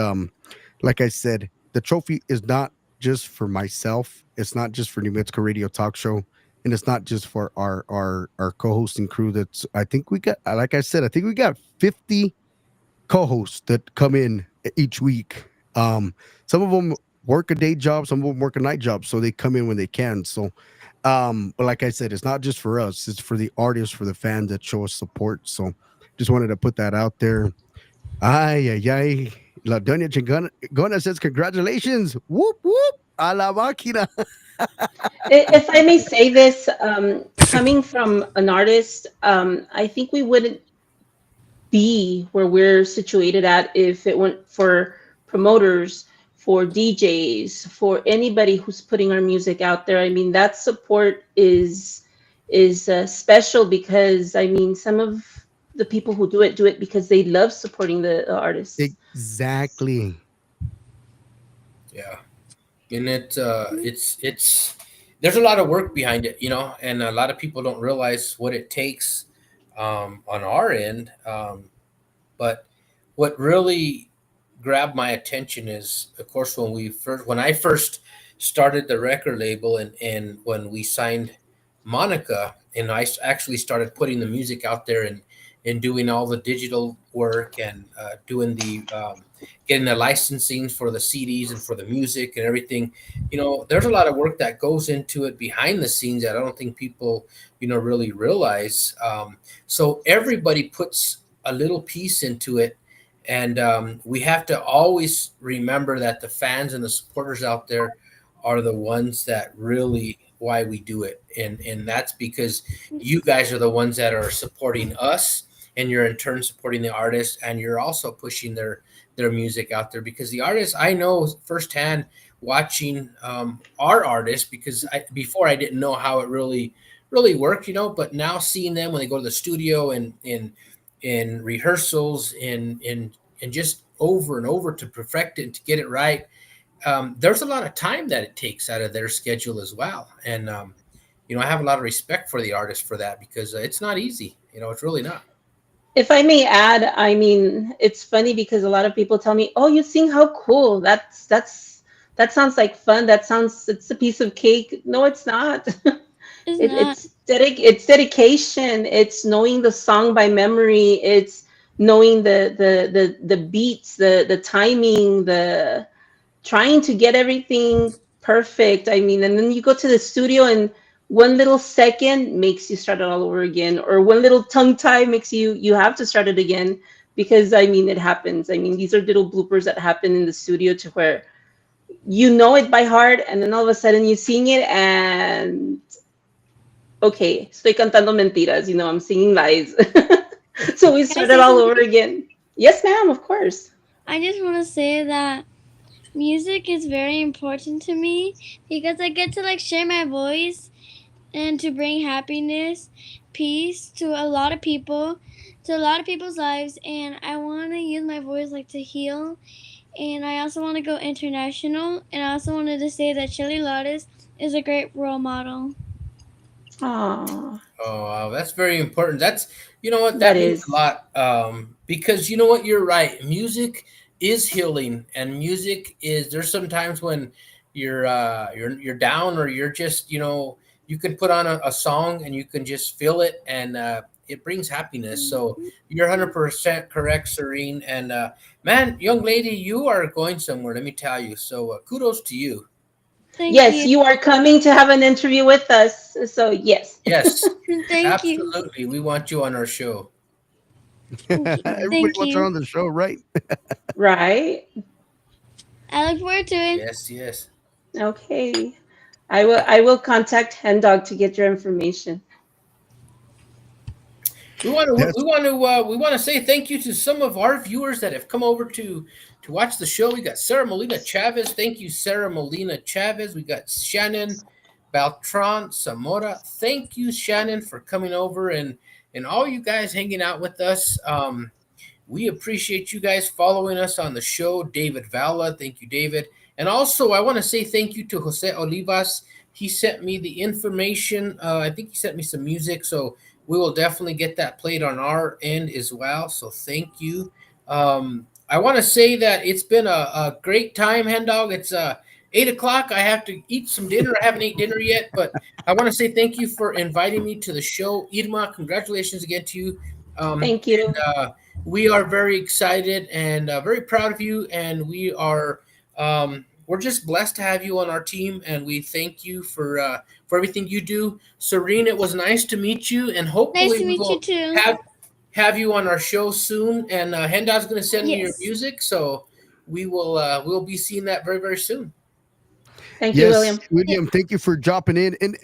like I said, the trophy is not just for myself, it's not just for New Mexico Radio Talk Show, and it's not just for our co-hosting crew. That's I think we got like I said, I think we got 50 co-hosts that come in each week. Some of them work a day job, some of them work a night job, so they come in when they can. So, but like I said, it's not just for us; it's for the artists, for the fans that show us support. So, just wanted to put that out there. Ay, ay, ay. La Doña Chingona says, "Congratulations, whoop whoop, a la máquina."
If I may say this, coming from an artist, I think we wouldn't be where we're situated at if it weren't for promoters, for DJs, for anybody who's putting our music out there. I mean, that support is special because I mean, some of the people who do it because they love supporting the artists.
Exactly.
Yeah, and it's there's a lot of work behind it, and a lot of people don't realize what it takes on our end. But what really grabbed my attention is, of course, when I first started the record label, and when we signed Monica, and actually started putting the music out there, and doing all the digital work, and doing the getting the licensing for the CDs and for the music and everything. There's a lot of work that goes into it behind the scenes that I don't think people really realize. So everybody puts a little piece into it, and we have to always remember that the fans and the supporters out there are the ones that really why we do it, and that's because you guys are the ones that are supporting us, and you're in turn supporting the artists, and you're also pushing their music out there, because the artists, I know firsthand watching our artists, because before I didn't know how it really worked, but now seeing them when they go to the studio and in rehearsals and just over and over to perfect it and to get it right. There's a lot of time that it takes out of their schedule as well. And, I have a lot of respect for the artist for that, because it's not easy. It's really not.
If I may add, I mean, it's funny because a lot of people tell me, "Oh, you sing? How cool! That sounds like fun. It's a piece of cake." No, it's not.
It's not.
It's dedication. It's knowing the song by memory. It's knowing the beats, the timing, trying to get everything perfect. I mean, and then you go to the studio and one little second makes you start it all over again, or one little tongue tie makes you have to start it again, because I mean it happens. I mean, these are little bloopers that happen in the studio to where you know it by heart, and then all of a sudden you sing it and okay, estoy cantando mentiras, I'm singing lies. So we
Can I
start it
say
all over
something?
again. Yes, ma'am, of course.
I just want to say that music is very important to me because I get to like share my voice and to bring happiness, peace to a lot of people, to a lot of people's lives, and I want to use my voice like to heal. And I also want to go international, and I also wanted to say that Shelly Lotus is a great role model.
Oh,
Oh, wow, that's very important. That's, you know what,
that
that means a
is.
lot. Because you know what, you're right. Music is healing, and music is. There's some times when you're down, or you're just, you can put on a song and you can just feel it, and it brings happiness. So you're 100% correct, Serene. And man, young lady, you are going somewhere. Let me tell you. So kudos to you.
Thank
Yes,
you.
you are coming to have an interview with us. So, yes.
Yes,
Thank you.
absolutely. We want you on our show.
Everybody
Thank
wants her
you.
on the show, right?
Right?
I look forward to it.
Yes, yes.
Okay. I will contact Hen Dog to get your information.
That's
We want to say thank you to some of our viewers that have come over to watch the show. We got Sarah Molina Chavez. Thank you, Sarah Molina Chavez. We got Shannon Beltran Zamora. Thank you, Shannon, for coming over, and all you guys hanging out with us. We appreciate you guys following us on the show. David Vala, thank you, David. And also, I want to say thank you to Jose Olivas. He sent me the information. I think he sent me some music, so we will definitely get that played on our end as well. So thank you. I want to say that it's been a great time, Hendog. It's 8 o'clock. I have to eat some dinner. I haven't eaten dinner yet, but I want to say thank you for inviting me to the show. Irma, congratulations again to you.
Thank
And
you.
we are very excited and very proud of you, and we're just blessed to have you on our team, and we thank you for everything you do. Serene, it was nice to meet you, and
Nice
hopefully
to
we
meet you
will
too.
have you on our show soon. And Henda's going to send me your
Yes.
music, so we'll be seeing that very, very soon.
Thank you,
Yes,
William.
William. Thank you for dropping in, and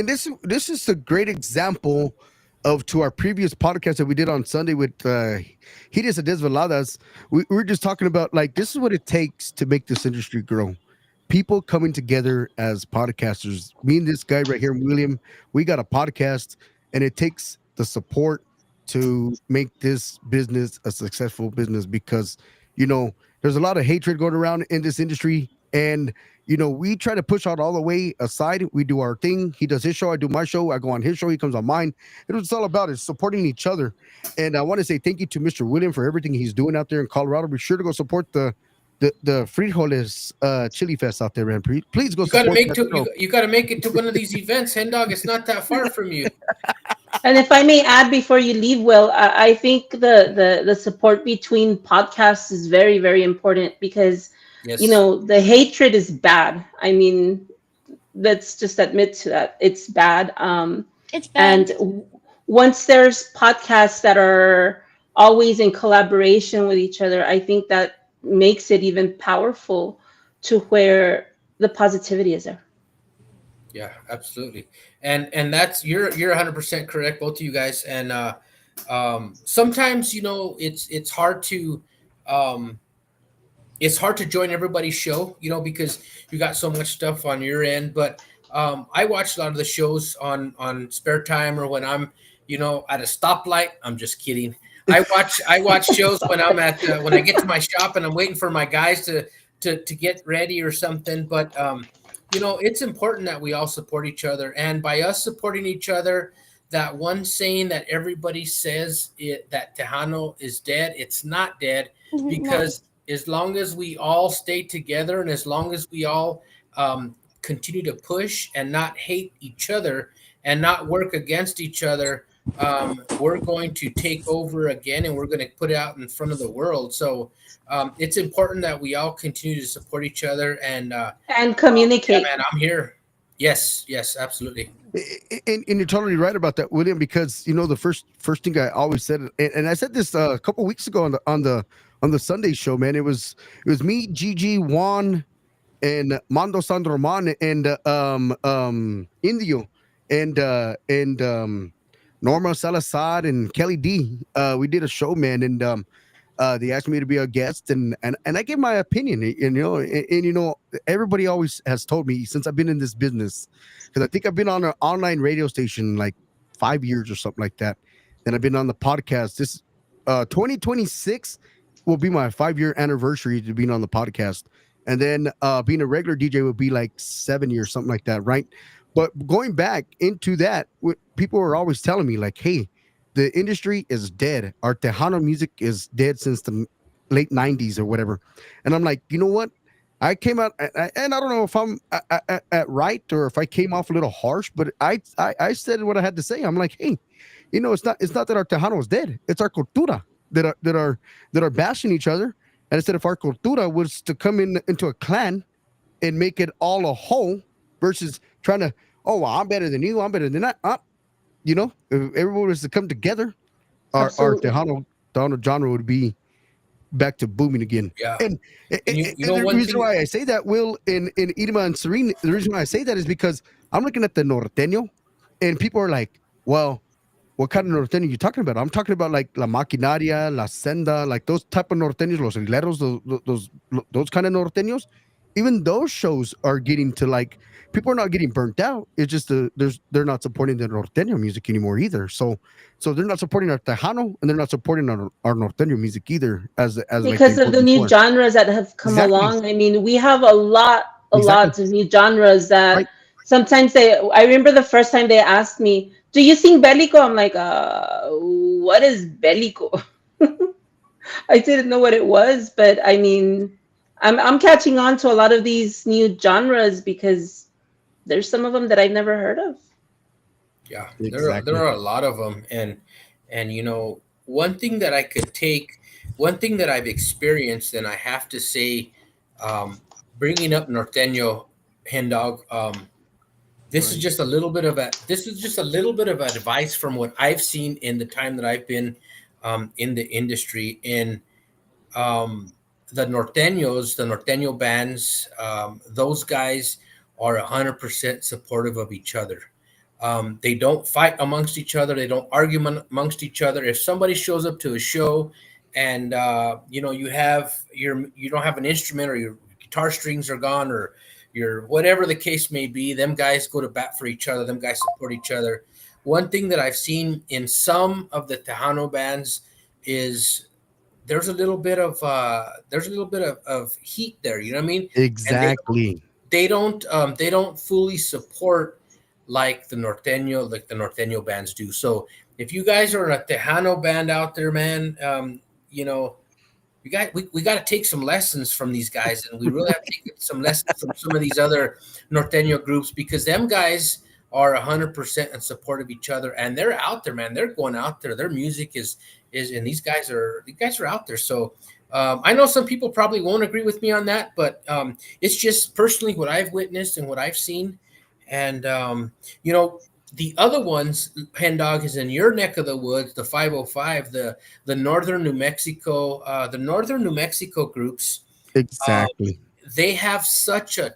this is a great example of to our previous podcast that we did on Sunday with Hides a Desveladas. We were just talking about like this is what it takes to make this industry grow. People coming together as podcasters. Me and this guy right here, William, we got a podcast, and it takes the support to make this business a successful business because you know there's a lot of hatred going around in this industry, and we try to push out all the way aside. We do our thing. He does his show. I do my show. I go on his show. He comes on mine. It was all about is supporting each other. And I want to say thank you to Mr. William for everything he's doing out there in Colorado. Be sure to go support the Frijoles Chili Fest out there, man. Please go
You got to
support
make
that
to
show.
you got to make it to one of these events, Hendog. It's not that far from you.
And if I may add before you leave, Will, I think the support between podcasts is very, very important because,
Yes.
the hatred is bad. I mean, let's just admit to that. It's bad.
It's
And
bad.
once there's podcasts that are always in collaboration with each other, I think that makes it even powerful to where the positivity is there.
Yeah, absolutely. And that's you're 100% correct, both of you guys. And sometimes um, it's hard to join everybody's show, because you got so much stuff on your end. But I watch a lot of the shows on spare time, or when I'm at a stoplight. I'm just kidding. I watch shows when I'm at when I get to my shop and I'm waiting for my guys to get ready or something. But it's important that we all support each other, and by us supporting each other, that one saying that everybody says that Tejano is dead, it's not dead,
No.
because as long as we all stay together, and as long as we all continue to push and not hate each other and not work against each other, we're going to take over again, and we're going to put it out in front of the world. So it's important that we all continue to support each other. And
And
yeah,
communicate.
man, I'm here. Yes, yes, absolutely.
And you're totally right about that, William. Because the first thing I always said, and I said this a couple weeks ago on the Sunday show, man. It was me, Gigi, Juan, and Mando San Roman, and Indio, and Norma Salazar and Kelly D. We did a show, man, and they asked me to be a guest, and I gave my opinion. And everybody always has told me since I've been in this business, because I think I've been on an online radio station like 5 years or something like that. Then I've been on the podcast. This 2026 will be my 5 year anniversary to being on the podcast, and then being a regular DJ would be like 7 years, something like that, right? But going back into that, people were always telling me like, "Hey, the industry is dead. Our Tejano music is dead since the late '90s or whatever." And I'm like, you know what? I came out, and I don't know if I'm at right or if I came off a little harsh, but I said what I had to say. I'm like, hey, it's not that our Tejano is dead. It's our cultura that are bashing each other. And I said if our cultura was to come into a clan and make it all a whole versus trying to, oh, well, I'm better than you, I'm better than that. If everyone was to come together, our
Absolutely.
Tejano genre would be back to booming again.
Yeah.
And,
And you know
the
one
reason
thing.
why I say that, Will, in Irma and Serene, the reason why I say that is because I'm looking at the norteño, and people are like, well, what kind of norteño are you talking about? I'm talking about like La Maquinaria, La Senda, like those type of norteños, Los Rileros, those kind of norteños. Even those shows are getting to like, people are not getting burnt out. It's just they're not supporting the norteño music anymore either. So they're not supporting our Tejano, and they're not supporting our norteño music either as like they
Because of
were
the new
before.
genres that have come
Exactly,
along. I mean, we have a
exactly,
lot of new genres that
right.
sometimes I remember the first time they asked me, "Do you sing bellico?" I'm like, what is bellico?" I didn't know what it was, but I mean, I'm catching on to a lot of these new genres because there's some of them that I've never heard of.
Yeah, there
Exactly.
are a lot of them, and one thing that I could take, one thing that I've experienced, and I have to say, bringing up norteño, hen dog.
Right.
This is just a little bit of advice from what I've seen in the time that I've been in the industry. In um, the norteño bands, those guys are 100% supportive of each other. They don't fight amongst each other. They don't argue amongst each other. If somebody shows up to a show and you don't have an instrument, or your guitar strings are gone, or your whatever the case may be, them guys go to bat for each other. Them guys support each other. One thing that I've seen in some of the Tejano bands is there's a little bit of heat there. You know what I mean? And
Exactly.
they don't fully support like the norteño bands do. So if you guys are a Tejano band out there, man, you know we got to take some lessons from these guys, and we really have to take some lessons from some of these other norteño groups, because them guys are 100% in support of each other, and they're out there, man. They're going out there. Their music is, and these guys are out there. So I know some people probably won't agree with me on that, but it's just personally what I've witnessed and what I've seen, and you know. The other ones, Hen Dog, is in your neck of the woods, the 505, the northern New Mexico groups. uh,
Exactly.
they have such a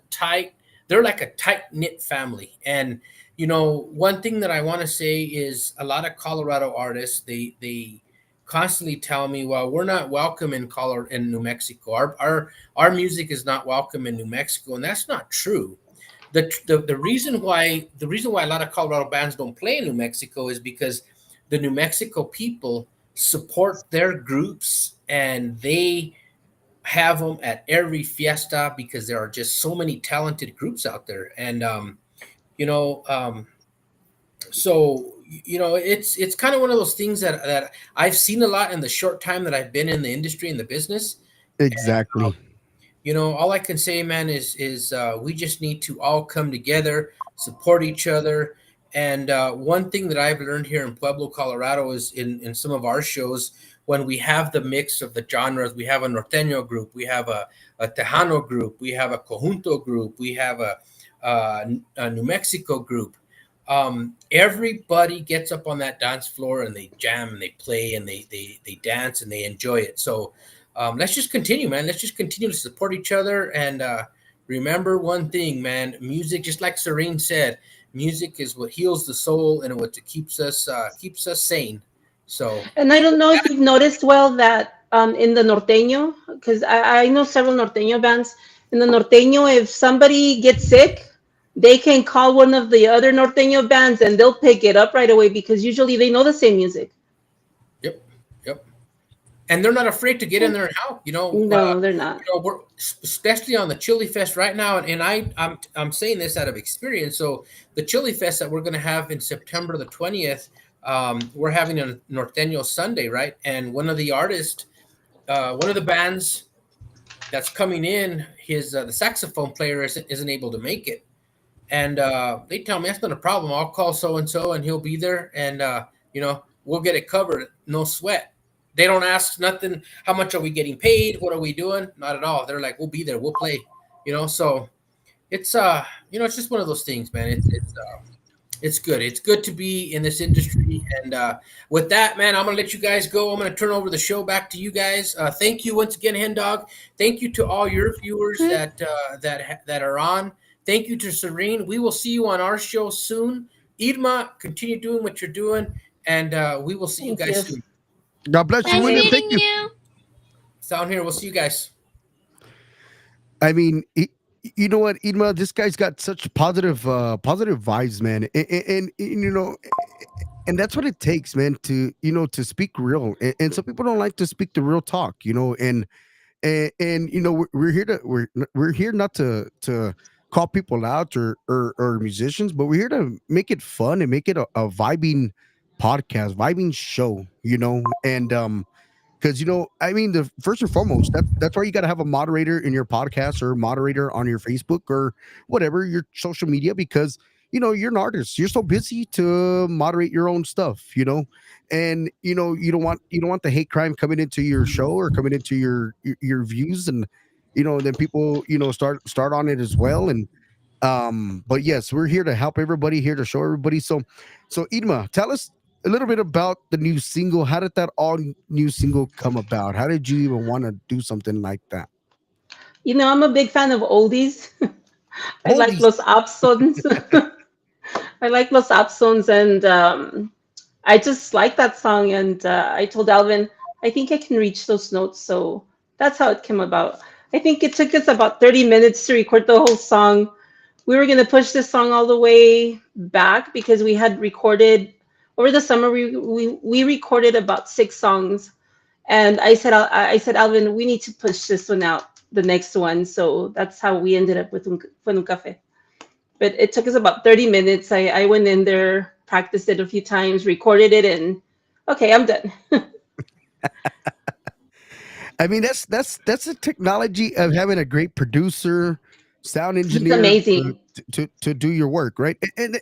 they're like a tight knit family. And one thing that I want to say is a lot of Colorado artists, they constantly tell me, well, we're not welcome in Colorado, in New Mexico. Our music is not welcome in New Mexico, and that's not true. The reason why a lot of Colorado bands don't play in New Mexico is because the New Mexico people support their groups, and they have them at every fiesta, because there are just so many talented groups out there. And you know so it's kind of one of those things that I've seen a lot in the short time that I've been in the industry, in the business.
Exactly.
All I can say, man, is we just need to all come together, support each other, And one thing that I've learned here in Pueblo, Colorado, is in some of our shows, when we have the mix of the genres, we have a norteño group, we have a Tejano group, we have a conjunto group, we have a New Mexico group. Everybody gets up on that dance floor and they jam and they play and they dance and they enjoy it. So let's just continue, man. Let's just continue to support each other and remember one thing, man. Music, just like Serene said, music is what heals the soul and what keeps us sane. So
And I don't know if you've noticed well that in the norteño, because I know several norteño bands. In the norteño, if somebody gets sick, they can call one of the other norteño bands and they'll pick it up right away because usually they know the same music.
yep, yep. And they're not afraid to get in there and help.
No, they're not.
We're especially on the Chili Fest right now, and I'm saying this out of experience. So the Chili Fest that we're going to have in September the 20th, we're having a Norteño Sunday, right? And one of the artists, one of the bands that's coming in, his the saxophone player isn't able to make it, and they tell me that's not a problem. I'll call so and he'll be there, and we'll get it covered, no sweat. They don't ask nothing. How much are we getting paid? What are we doing? Not at all. They're like, we'll be there. We'll play. So it's it's just one of those things, man. It's good. It's good to be in this industry. And with that, man, I'm gonna let you guys go. I'm gonna turn over the show back to you guys. Thank you once again, Hen Dog. Thank you to all your viewers that are on. Thank you to Serene. We will see you on our show soon. Irma, continue doing what you're doing, and we will see you
Thank
guys
you.
soon.
God bless you,
Nice
William. Thank
meeting
you.
you.
Down here, we'll see you guys.
I mean, you know what, Irma? This guy's got such positive vibes, man, and that's what it takes, man, to speak real. And some people don't like to speak the real talk, and we're here to we're here not to call people out or musicians, but we're here to make it fun and make it a vibing podcast, vibing show, and because I mean, the first and foremost, that's why you got to have a moderator in your podcast or a moderator on your Facebook or whatever your social media, because you're an artist, you're so busy to moderate your own stuff, and you don't want the hate crime coming into your show or coming into your views, and then people start on it as well. And but yes, we're here to help everybody, here to show everybody. So Idma, tell us a little bit about the new single. How did that all new single come about? How did you even want to do something like that?
I'm a big fan of oldies. I like
Oldies.
Los Absons. I like Los Absons, and I just like that song. And I told Alvin, I think I can reach those notes. So that's how it came about. I think it took us about 30 minutes to record the whole song. We were going to push this song all the way back because we had recorded over the summer. We recorded about 6 songs, and I said, Alvin, we need to push this one out, the next one. So that's how we ended up with Un Café. But it took us about 30 minutes. I went in there, practiced it a few times, recorded it, and okay, I'm done.
I mean, that's the technology of having a great producer, sound
He's
engineer
amazing.
to do your work, right? And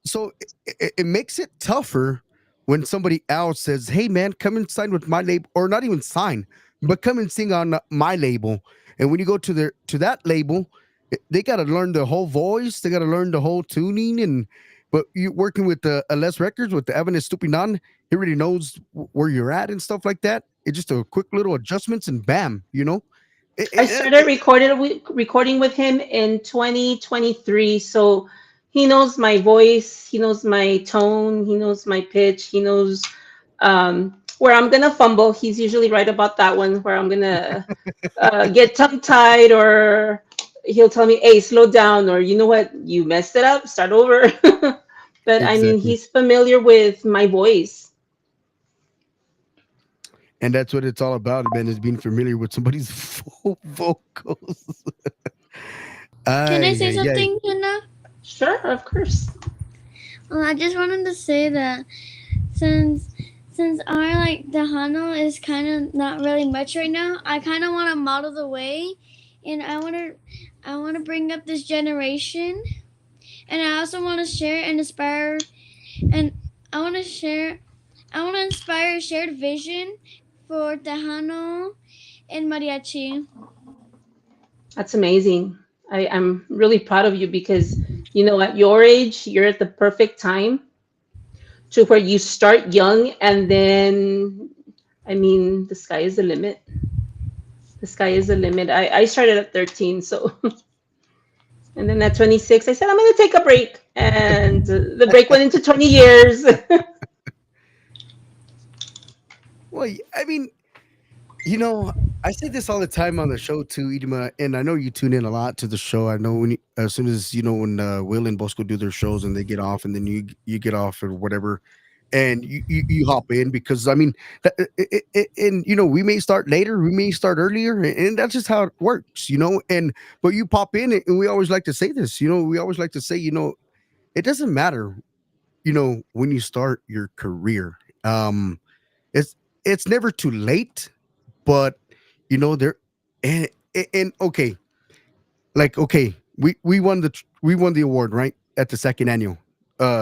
so it makes it tougher when somebody else says, "Hey, man, come and sign with my label," or not even sign, but come and sing on my label. And when you go to that label, they got to learn the whole voice, they got to learn the whole tuning, and but you working with the Les Records with the Evan Estupinan, he already knows where you're at and stuff like that. It's just a quick little adjustments and bam, It,
I
it,
started
it,
recording with him in 2023, so he knows my voice, he knows my tone, he knows my pitch, he knows where I'm gonna fumble. He's usually right about that one, where I'm gonna get tongue tied, or he'll tell me, "Hey, slow down," or "You know what? You messed it up. Start over." But I mean,
exactly.
he's familiar with my voice.
And that's what it's all about, man, is being familiar with somebody's full vocals.
Can I
Ay,
say
ay, ay.
something, Hannah?
Sure, of course.
Well, I just wanted to say that since since our like Tejano is kind of not really much right now, I kind of want to model the way, and I want to bring up this generation And I also want to share and inspire, and I want to share, I want to inspire a shared vision for Tejano and mariachi.
That's amazing. I'm really proud of you because, at your age, you're at the perfect time to where you start young and then, I mean, the sky is the limit. The sky is the limit. I started at 13, so, and then at 26, I said, I'm going to take a break. And the break went into 20 years.
Well, I mean, you know, I say this all the time on the show too, Idima, and I know you tune in a lot to the show. I know as soon as when Will and Bosco do their shows and they get off, and then you get off or whatever, and you hop in because I mean, and we may start later, we may start earlier, and that's just how it works, And but you pop in, and we always like to say this, we always like to say, it doesn't matter, when you start your career. It's it's never too late, but there and, and okay, like okay, we won the award, right, at the second annual.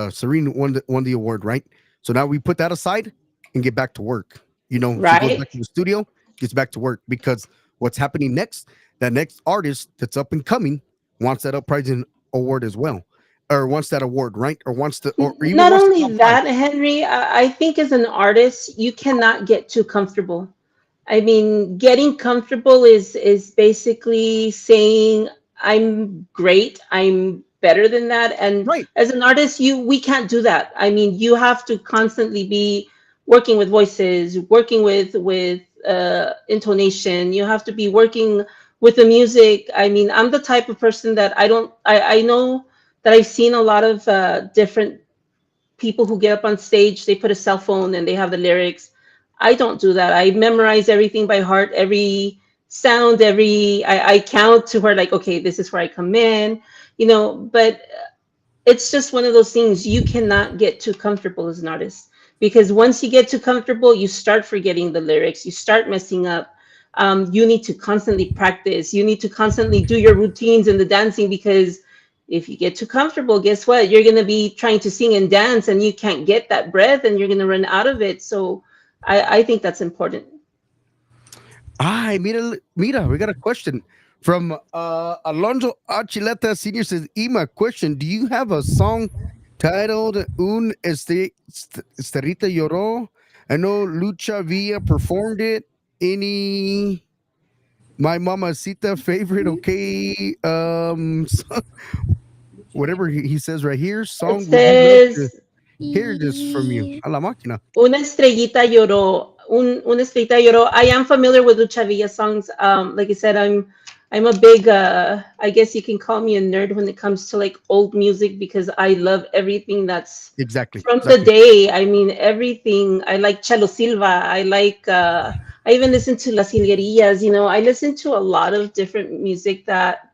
Serene won the award, right? So now we put that aside and get back to work. She goes back
Right?
to the studio, gets back to work because what's happening next, that next artist that's up and coming wants that uprising award as well, or wants that award, right, or wants to, or even
Not
wants the
only
top five.
that, Henry, I think as an artist, you cannot get too comfortable. I mean, getting comfortable is basically saying I'm great, I'm better than that. And
Right.
as an artist, we can't do that. I mean, you have to constantly be working with voices, working with intonation. You have to be working with the music. I mean, I'm the type of person that I know that I've seen a lot of different people who get up on stage, they put a cell phone and they have the lyrics. I don't do that. I memorize everything by heart, every sound, I count to where, like, okay, this is where I come in, but it's just one of those things. You cannot get too comfortable as an artist because once you get too comfortable, you start forgetting the lyrics, you start messing up. You need to constantly practice, you need to constantly do your routines and the dancing because if you get too comfortable, guess what, you're going to be trying to sing and dance and you can't get that breath and you're going to run out of it. So I think that's important.
Hi, mira, we got a question from Alonso Archileta Senior says, Ima, question, do you have a song titled Esterita Lloró? I know Lucha Villa performed it. Any my mamacita favorite, okay? Whatever he says right here,
It
song would you love to
says
hear this from you?
Yeah.
A la máquina.
Una estrellita lloró. Una estrellita lloró. I am familiar with Lucha Villa songs. Like I said, I'm a big I guess you can call me a nerd when it comes to like old music because I love everything that's
Exactly,
from the
exactly.
day. I mean everything. I like Chelo Silva. I like I even listen to Las Hilguerillas, I listen to a lot of different music that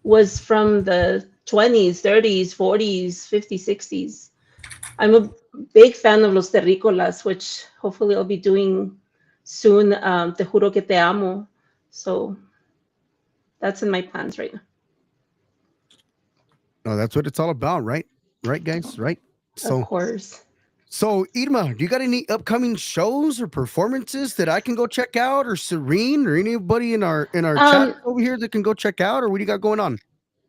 was from the 20s, 30s, 40s, 50s, 60s. I'm a big fan of Los Terrícolas, which hopefully I'll be doing soon. Te juro que te amo. So that's in my plans right now.
No, that's what it's all about, right? Right, guys, right?
Of
So
course.
So, Irma, do you got any upcoming shows or performances that I can go check out, or Serene, or anybody in our chat
Um,
over here that can go check out, or what do you got going on?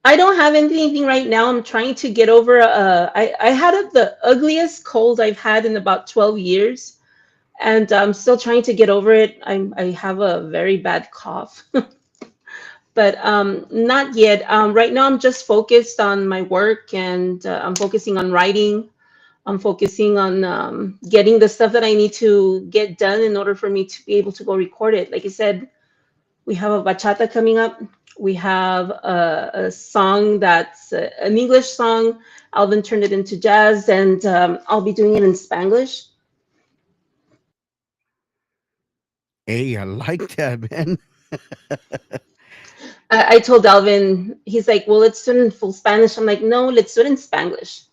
I don't have anything right now. I'm trying to get over. I had the ugliest cold I've had in about 12 years, and I'm still trying to get over it. I have a very bad cough. But not yet. Right now, I'm just focused on my work and I'm focusing on writing. I'm focusing on getting the stuff that I need to get done in order for me to be able to go record it. Like I said, we have a bachata coming up. We have a song that's an English song. Alvin turned it into jazz, and I'll be doing it in Spanglish.
Hey, I like that, man.
I told Alvin, he's like, well, let's do it in full Spanish. I'm like, no, let's do it in Spanglish.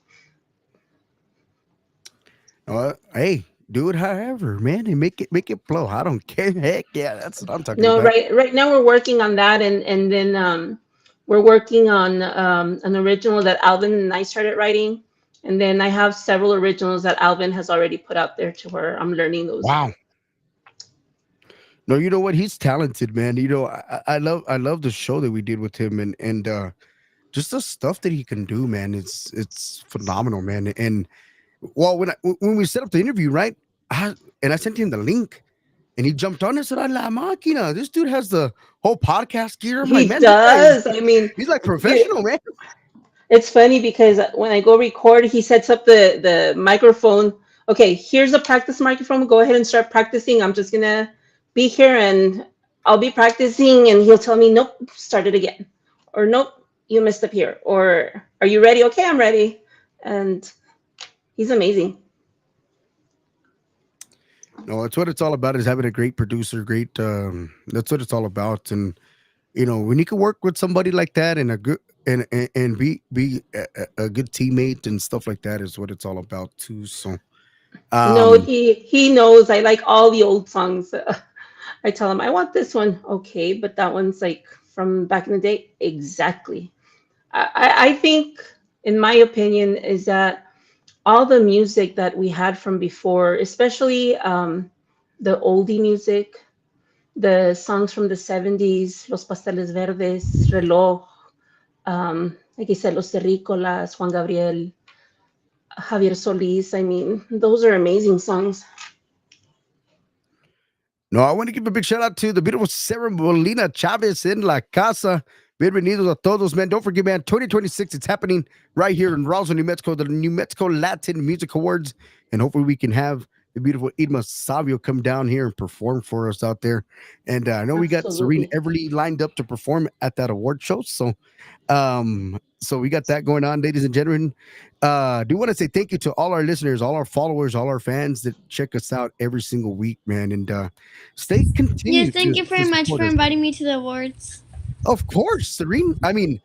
Hey, do it however, man, and make it flow. I don't care. Heck yeah, that's what I'm talking
No,
about.
right now we're working on that, and then We're working on an original that Alvin and I started writing, and then I have several originals that Alvin has already put out there to where I'm learning those.
Wow. No, you know what? He's talented, man. I love the show that we did with him, and just the stuff that he can do, man. It's phenomenal, man. And well, when we set up the interview, right? And I sent him the link, and he jumped on and said, "A la máquina." This dude has the whole podcast gear. I'm like,
He
man, this guy is
does. I mean,
he's like
you,
professional, man.
it's funny because when I go record, he sets up the microphone. Okay, here's a practice microphone. Go ahead and start practicing. I'm just gonna be here and I'll be practicing, and he'll tell me, "Nope, start it again," or "Nope, you messed up here," or "Are you ready?" "Okay, I'm ready." And he's amazing.
No, that's what it's all about. Is having a great producer, great. That's what it's all about. And when you can work with somebody like that and a good and be a good teammate and stuff like that is what it's all about too. So,
No,
um,
he knows I like all the old songs. I tell him I want this one. Okay, but that one's like from back in the day. Exactly. I think, in my opinion, is that all the music that we had from before, especially the oldie music, the songs from the 70s, Los Pasteles Verdes, Reloj, like I said, Los Terrícolas, Juan Gabriel, Javier Solís. I mean, those are amazing songs.
no, I want to give a big shout out to the beautiful Sarah Molina Chavez in La Casa. Bienvenidos a todos, man. Don't forget, man, 2026, it's happening right here in Roswell, New Mexico, the New Mexico Latin Music Awards. And hopefully we can have the beautiful Irma Salvio come down here and perform for us out there. And I know we got Serene
Absolutely.
Everly lined up to perform at that award show. So we got that going on, ladies and gentlemen. Do want to say thank you to all our listeners, all our followers, all our fans that check us out every single week, man. And stay
Yes,
continue
thank you
to
very much
support
for
us.
inviting me to the awards.
Of course, Serene. I mean,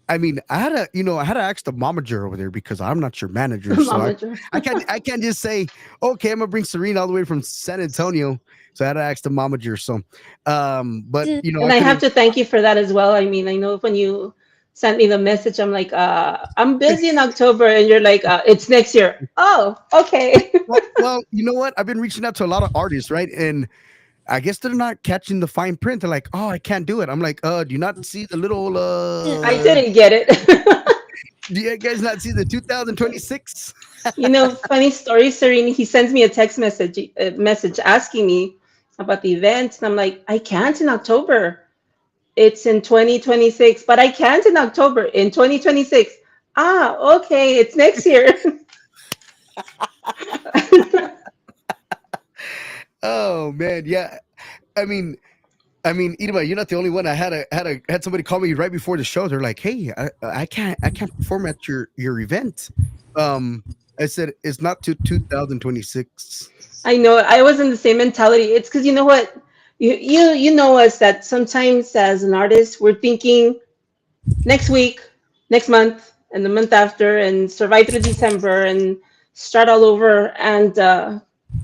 I had to ask the momager over there because I'm not your manager, so I,
Mama Joe.
I can't, I can't just say, okay, I'm gonna bring Serene all the way from San Antonio. So I had to ask the momager. So, but
And
I
I have
couldn't.
to thank you for that as well. I mean, I know when you sent me the message, I'm like, I'm busy in October, and you're like, it's next year. Oh, okay.
Well, you know what? I've been reaching out to a lot of artists, right? And I guess they're not catching the fine print. They're like, "Oh, I can't do it." I'm like, "Do you not see the little?
I didn't get it.
Do you guys not see the 2026?"
Funny story, Serene. He sends me a message asking me about the event, and I'm like, I can't in October. It's in 2026, but I can't in October in 2026. Ah, okay, it's next year.
Oh man, yeah. I mean, Irma, you're not the only one. I had somebody call me right before the show. They're like, "Hey, I can't perform at your event." Um, I said it's not to 2026.
I know I was in the same mentality. It's because you know what, you know us that sometimes as an artist we're thinking next week, next month, and the month after, and survive through December and start all over. And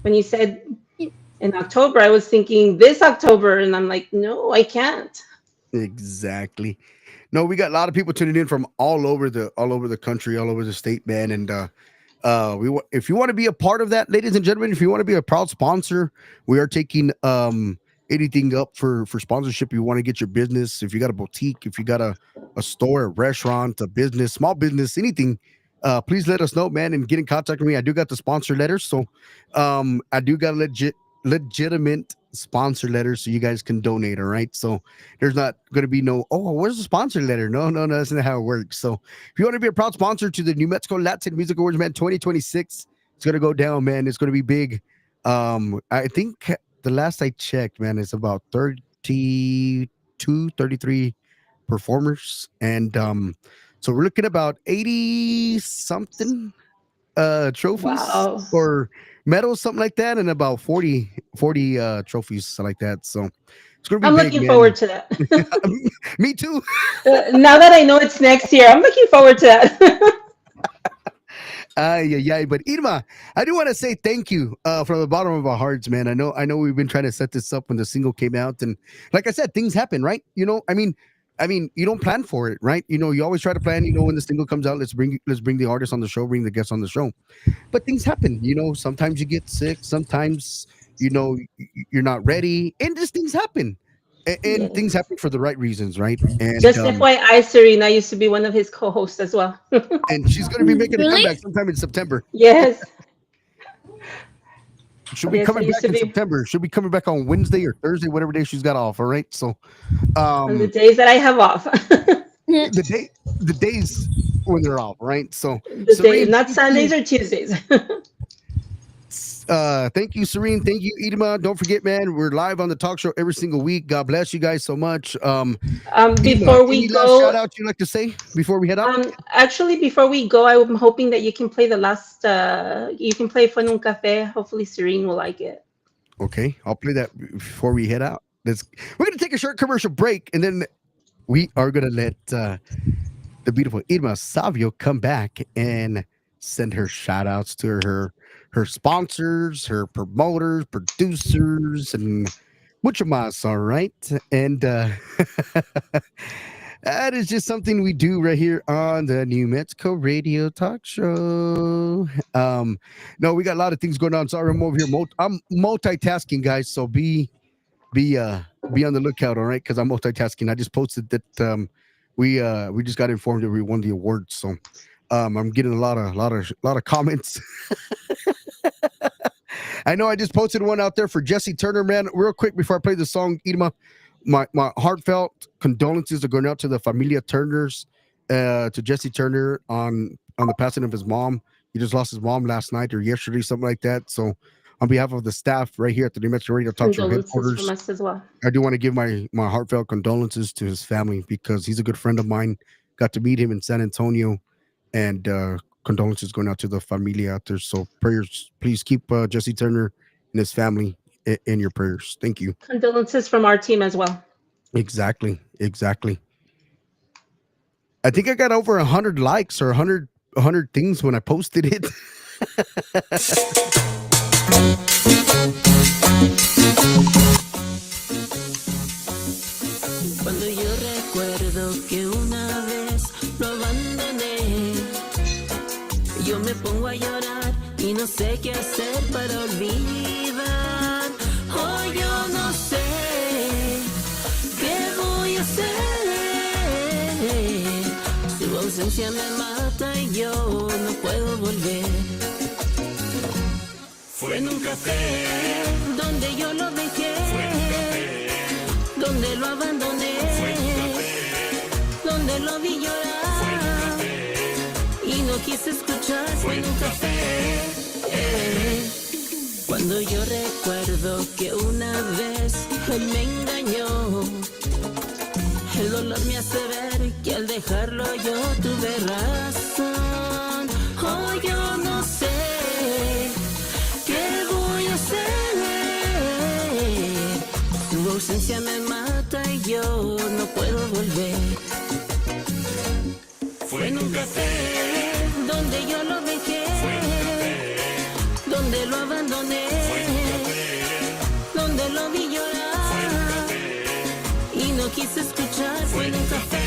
when you said in October, I was thinking this October, and I'm like, no, I can't.
Exactly. No, we got a lot of people tuning in from all over the country, all over the state, man. And if you want to be a part of that, ladies and gentlemen, if you want to be a proud sponsor, we are taking anything up for sponsorship. You want to get your business, if you got a boutique, if you got a store, a restaurant, a business, small business, anything, please let us know, man, and get in contact with me. I do got the sponsor letters, so I do got legitimate sponsor letters so you guys can donate. All right, so there's not going to be no, oh, where's the sponsor letter? No, no, no, that's not how it works. So if you want to be a proud sponsor to the New Mexico Latin Music Awards, man, 2026, it's going to go down, man. It's going to be big. I think the last I checked, man, it's about 32, 33 performers. And so we're looking about 80 something trophies
Wow.
or medals, something like that, and about 40 trophies like that. So it's going to be
I'm
big,
looking
man.
forward to that.
Me too.
Now that I know it's next year, I'm looking forward to that.
Yeah. But Irma, I do want to say thank you from the bottom of our hearts, man. I know we've been trying to set this up when the single came out, and like I said, things happen, right? I mean, I mean, you don't plan for it, right? You always try to plan. When the single comes out, let's bring the artist on the show, bring the guests on the show. But things happen. Sometimes you get sick. Sometimes you're not ready, and just things happen. And things
Yes.
happen for the right reasons, right? And
Just FYI, Serena used to be one of his co-hosts as well.
and she's going to be making a
Really?
comeback sometime in September.
Yes.
She'll be
Yes, I
coming
used
back
to
in
be
September. She'll be coming back on Wednesday or Thursday, whatever day she's got off. All right. So,
on the
um,
days that I have off.
the day, the days when they're off, right? So,
The day,
Serene,
not Sundays or Tuesdays.
thank you, Serene. Thank you, Idema. Don't forget, man, we're live on the talk show every single week. God bless you guys so much. Idema,
Before we
any last
go,
shout outs you'd like to say before we head out?
actually, before we go, I'm hoping that you can play the last. You can play Fue en un Café. Hopefully, Serene will like it.
Okay, I'll play that before we head out. We're gonna take a short commercial break, and then we are gonna let the beautiful Irma Salvio come back and send her shout outs to her sponsors, her promoters, producers, and mucho más. All right. And that is just something we do right here on the New Mexico Radio Talk Show. No, we got a lot of things going on. Sorry, I'm over here. I'm multitasking, guys. So be on the lookout, all right? Because I'm multitasking. I just posted that we just got informed that we won the award. So I'm getting a lot of comments. I know I just posted one out there for Jesse Turner, man. Real quick before I play the song, Idema, my heartfelt condolences are going out to the Familia Turners, to Jesse Turner on the passing of his mom. He just lost his mom last night or yesterday, something like that. So on behalf of the staff right here at the New Mexico Radio Talk Show
Condolences
headquarters,
from us as well.
I do want to give my heartfelt condolences to his family because he's a good friend of mine. Got to meet him in San Antonio, and condolences going out to the familia out there. So prayers, please keep Jesse Turner and his family in your prayers. Thank you.
Condolences from our team as well.
Exactly. I think I got over 100 likes or 100 things when I posted it.
Cuando yo recuerdo que una vez lo abandoné, yo me pongo a llorar y no sé qué hacer para olvidar. Oh, yo no sé qué voy a hacer. Su ausencia me mata y yo no puedo volver. Fue en un café donde yo lo dejé, donde lo abandoné, donde lo vi llorar y no quise escuchar. Fue en un café. Cuando yo recuerdo que una vez él me engañó, el dolor me hace ver que al dejarlo yo tuve razón. Oh, yo no sé qué voy a hacer. Su ausencia me mata y yo no puedo volver. Fue en un café donde yo lo dejé, donde lo abandoné, donde lo vi llorar y no quise escuchar. Fue en un café.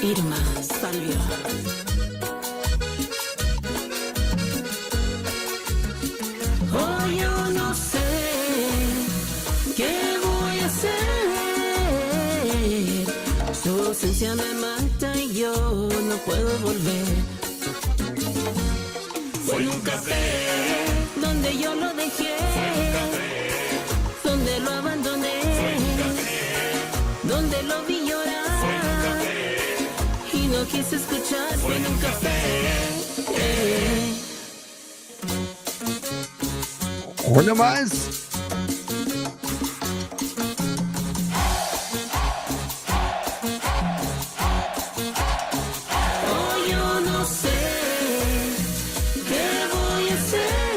Irma Salvio. Oh, yo no sé qué voy a hacer. Su ausencia me mata y yo no puedo volver. Fue en un café donde yo lo dejé, donde lo abandoné, donde lo vi llorar y no quise escuchar. Fue en un café.
Hola más.
Oh, yo no sé qué voy a hacer.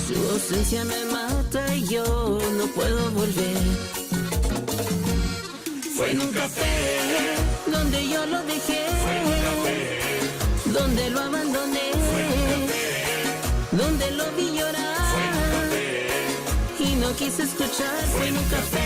Su ausencia me mata y yo no puedo volver. Fue en un café donde yo lo dejé, donde lo abandoné, donde lo vi llorar y no quise escuchar, fue en un café.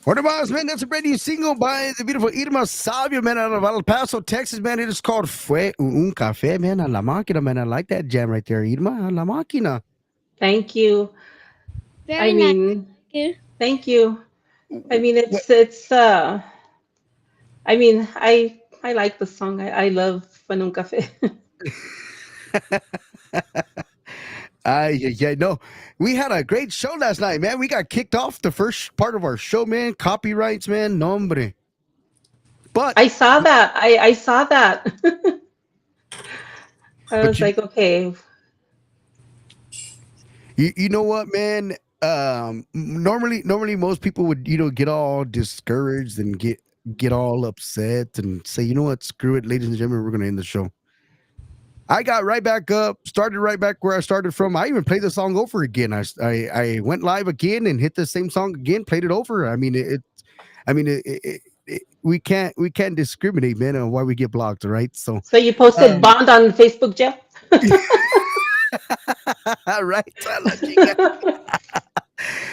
What about man? That's a brand new single by the beautiful Irma Salvio, man, out of El Paso, Texas, man. It is called Fue un Café, man, a la máquina, man. I like that jam right there, Irma, a la máquina.
Thank you.
Very
I
nice.
mean,
Thank you.
thank you. I mean,
What?
I mean, I like the song. I love Fue en un café.
Yeah, no. We had a great show last night, man. We got kicked off the first part of our show, man. Copyrights, man. No, hombre. But,
I saw that. I saw that. I
but
was like, okay,
you know what, man? Normally most people would, get all discouraged and get all upset and say, you know what, screw it, ladies and gentlemen, we're gonna end the show. I got right back up, started right back where I started from. I even played the song over again. I went live again and hit the same song again, played it over. I mean, we can't discriminate, man, on why we get blocked, right? So
so you posted
um,
Bond on Facebook, Jeff?
right, like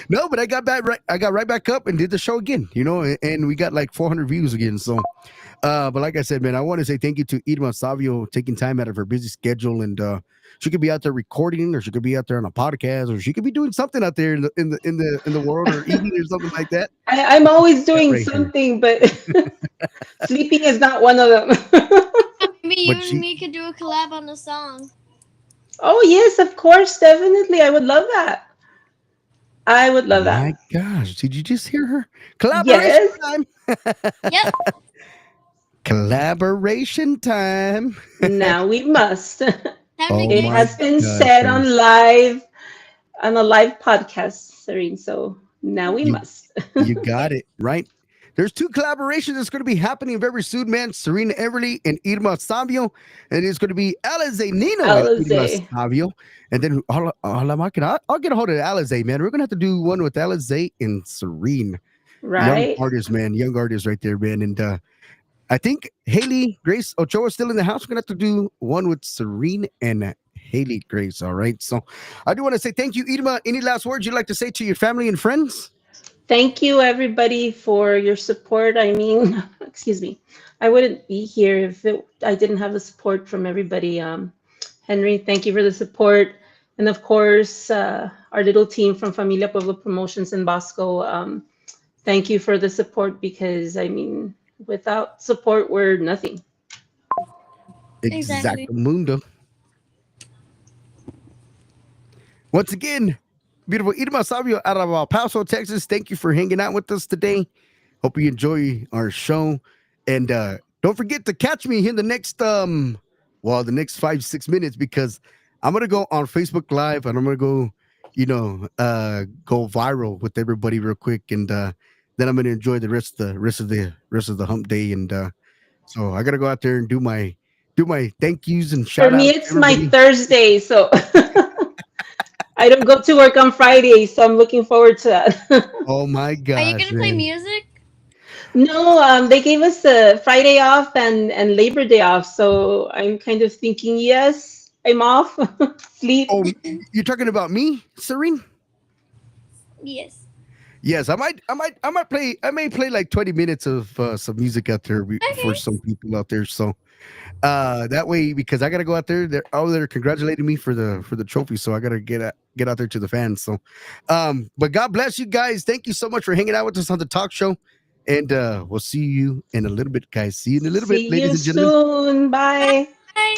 no, but I got back right. I got right back up and did the show again, and we got like 400 views again. So, but like I said, man, I want to say thank you to Irma Salvio taking time out of her busy schedule, and she could be out there recording, or she could be out there on a podcast, or she could be doing something out there in the world, or eating or something like that.
I'm always doing
Right here.
something, but sleeping is not one of them.
Maybe you
But
and
she-
me could do a collab on the song.
Oh yes, of course, definitely. I would love that. I would love
My
that.
gosh, did you just hear her? Collaboration
Yes.
time.
Yep.
Collaboration time.
Now we must.
Time
Oh
to
It
get
my
has been
gosh,
said
man.
on a live podcast, Serene. So now we
You-
must.
You got it, right? There's two collaborations that's going to be happening very soon, man. Serena Everly and Irma Salvio. And it's going to be Alize Nino and Irma
Alize.
Salvio. And then I'll get a hold of Alize, man. We're going to have to do one with Alize and Serene. Young
Right?
artists, man. Young artists right there, man. And I think Haley Grace Ochoa is still in the house. We're going to have to do one with Serene and Haley Grace. All right. So I do want to say thank you, Irma. Any last words you'd like to say to your family and friends?
Thank you, everybody, for your support. I mean, excuse me, I wouldn't be here if I didn't have the support from everybody. Henry, thank you for the support. And of course, our little team from Familia Pueblo Promotions in Bosco. Thank you for the support because, I mean, without support, we're nothing.
Exactly.
Exactamundo. Once again, beautiful Irma Salvio out of El Paso, Texas. Thank you for hanging out with us today. Hope you enjoy our show. And don't forget to catch me in the next the next 5-6 minutes, because I'm gonna go on Facebook Live and I'm gonna go, go viral with everybody real quick, and then I'm gonna enjoy the rest of the hump day. And so I gotta go out there and do my thank yous and
For
shout
me,
out.
it's my Thursday, so I don't go to work on Friday, so I'm looking forward to that.
Oh my gosh.
Are you gonna play
man.
music?
No, they gave us the Friday off and Labor Day off, so I'm kind of thinking, yes, I'm off. Sleep.
Oh, you're talking about me, Serene?
Yes.
Yes, I may play like 20 minutes of some music out there for some people out there. So that way, because I gotta go out there, they're congratulating me for the trophy. So I gotta get out there to the fans. So but God bless you guys. Thank you so much for hanging out with us on the talk show. And we'll see you in a little bit, guys. See you in a little bit,
See
ladies
you
and gentlemen.
soon. Bye.
Bye.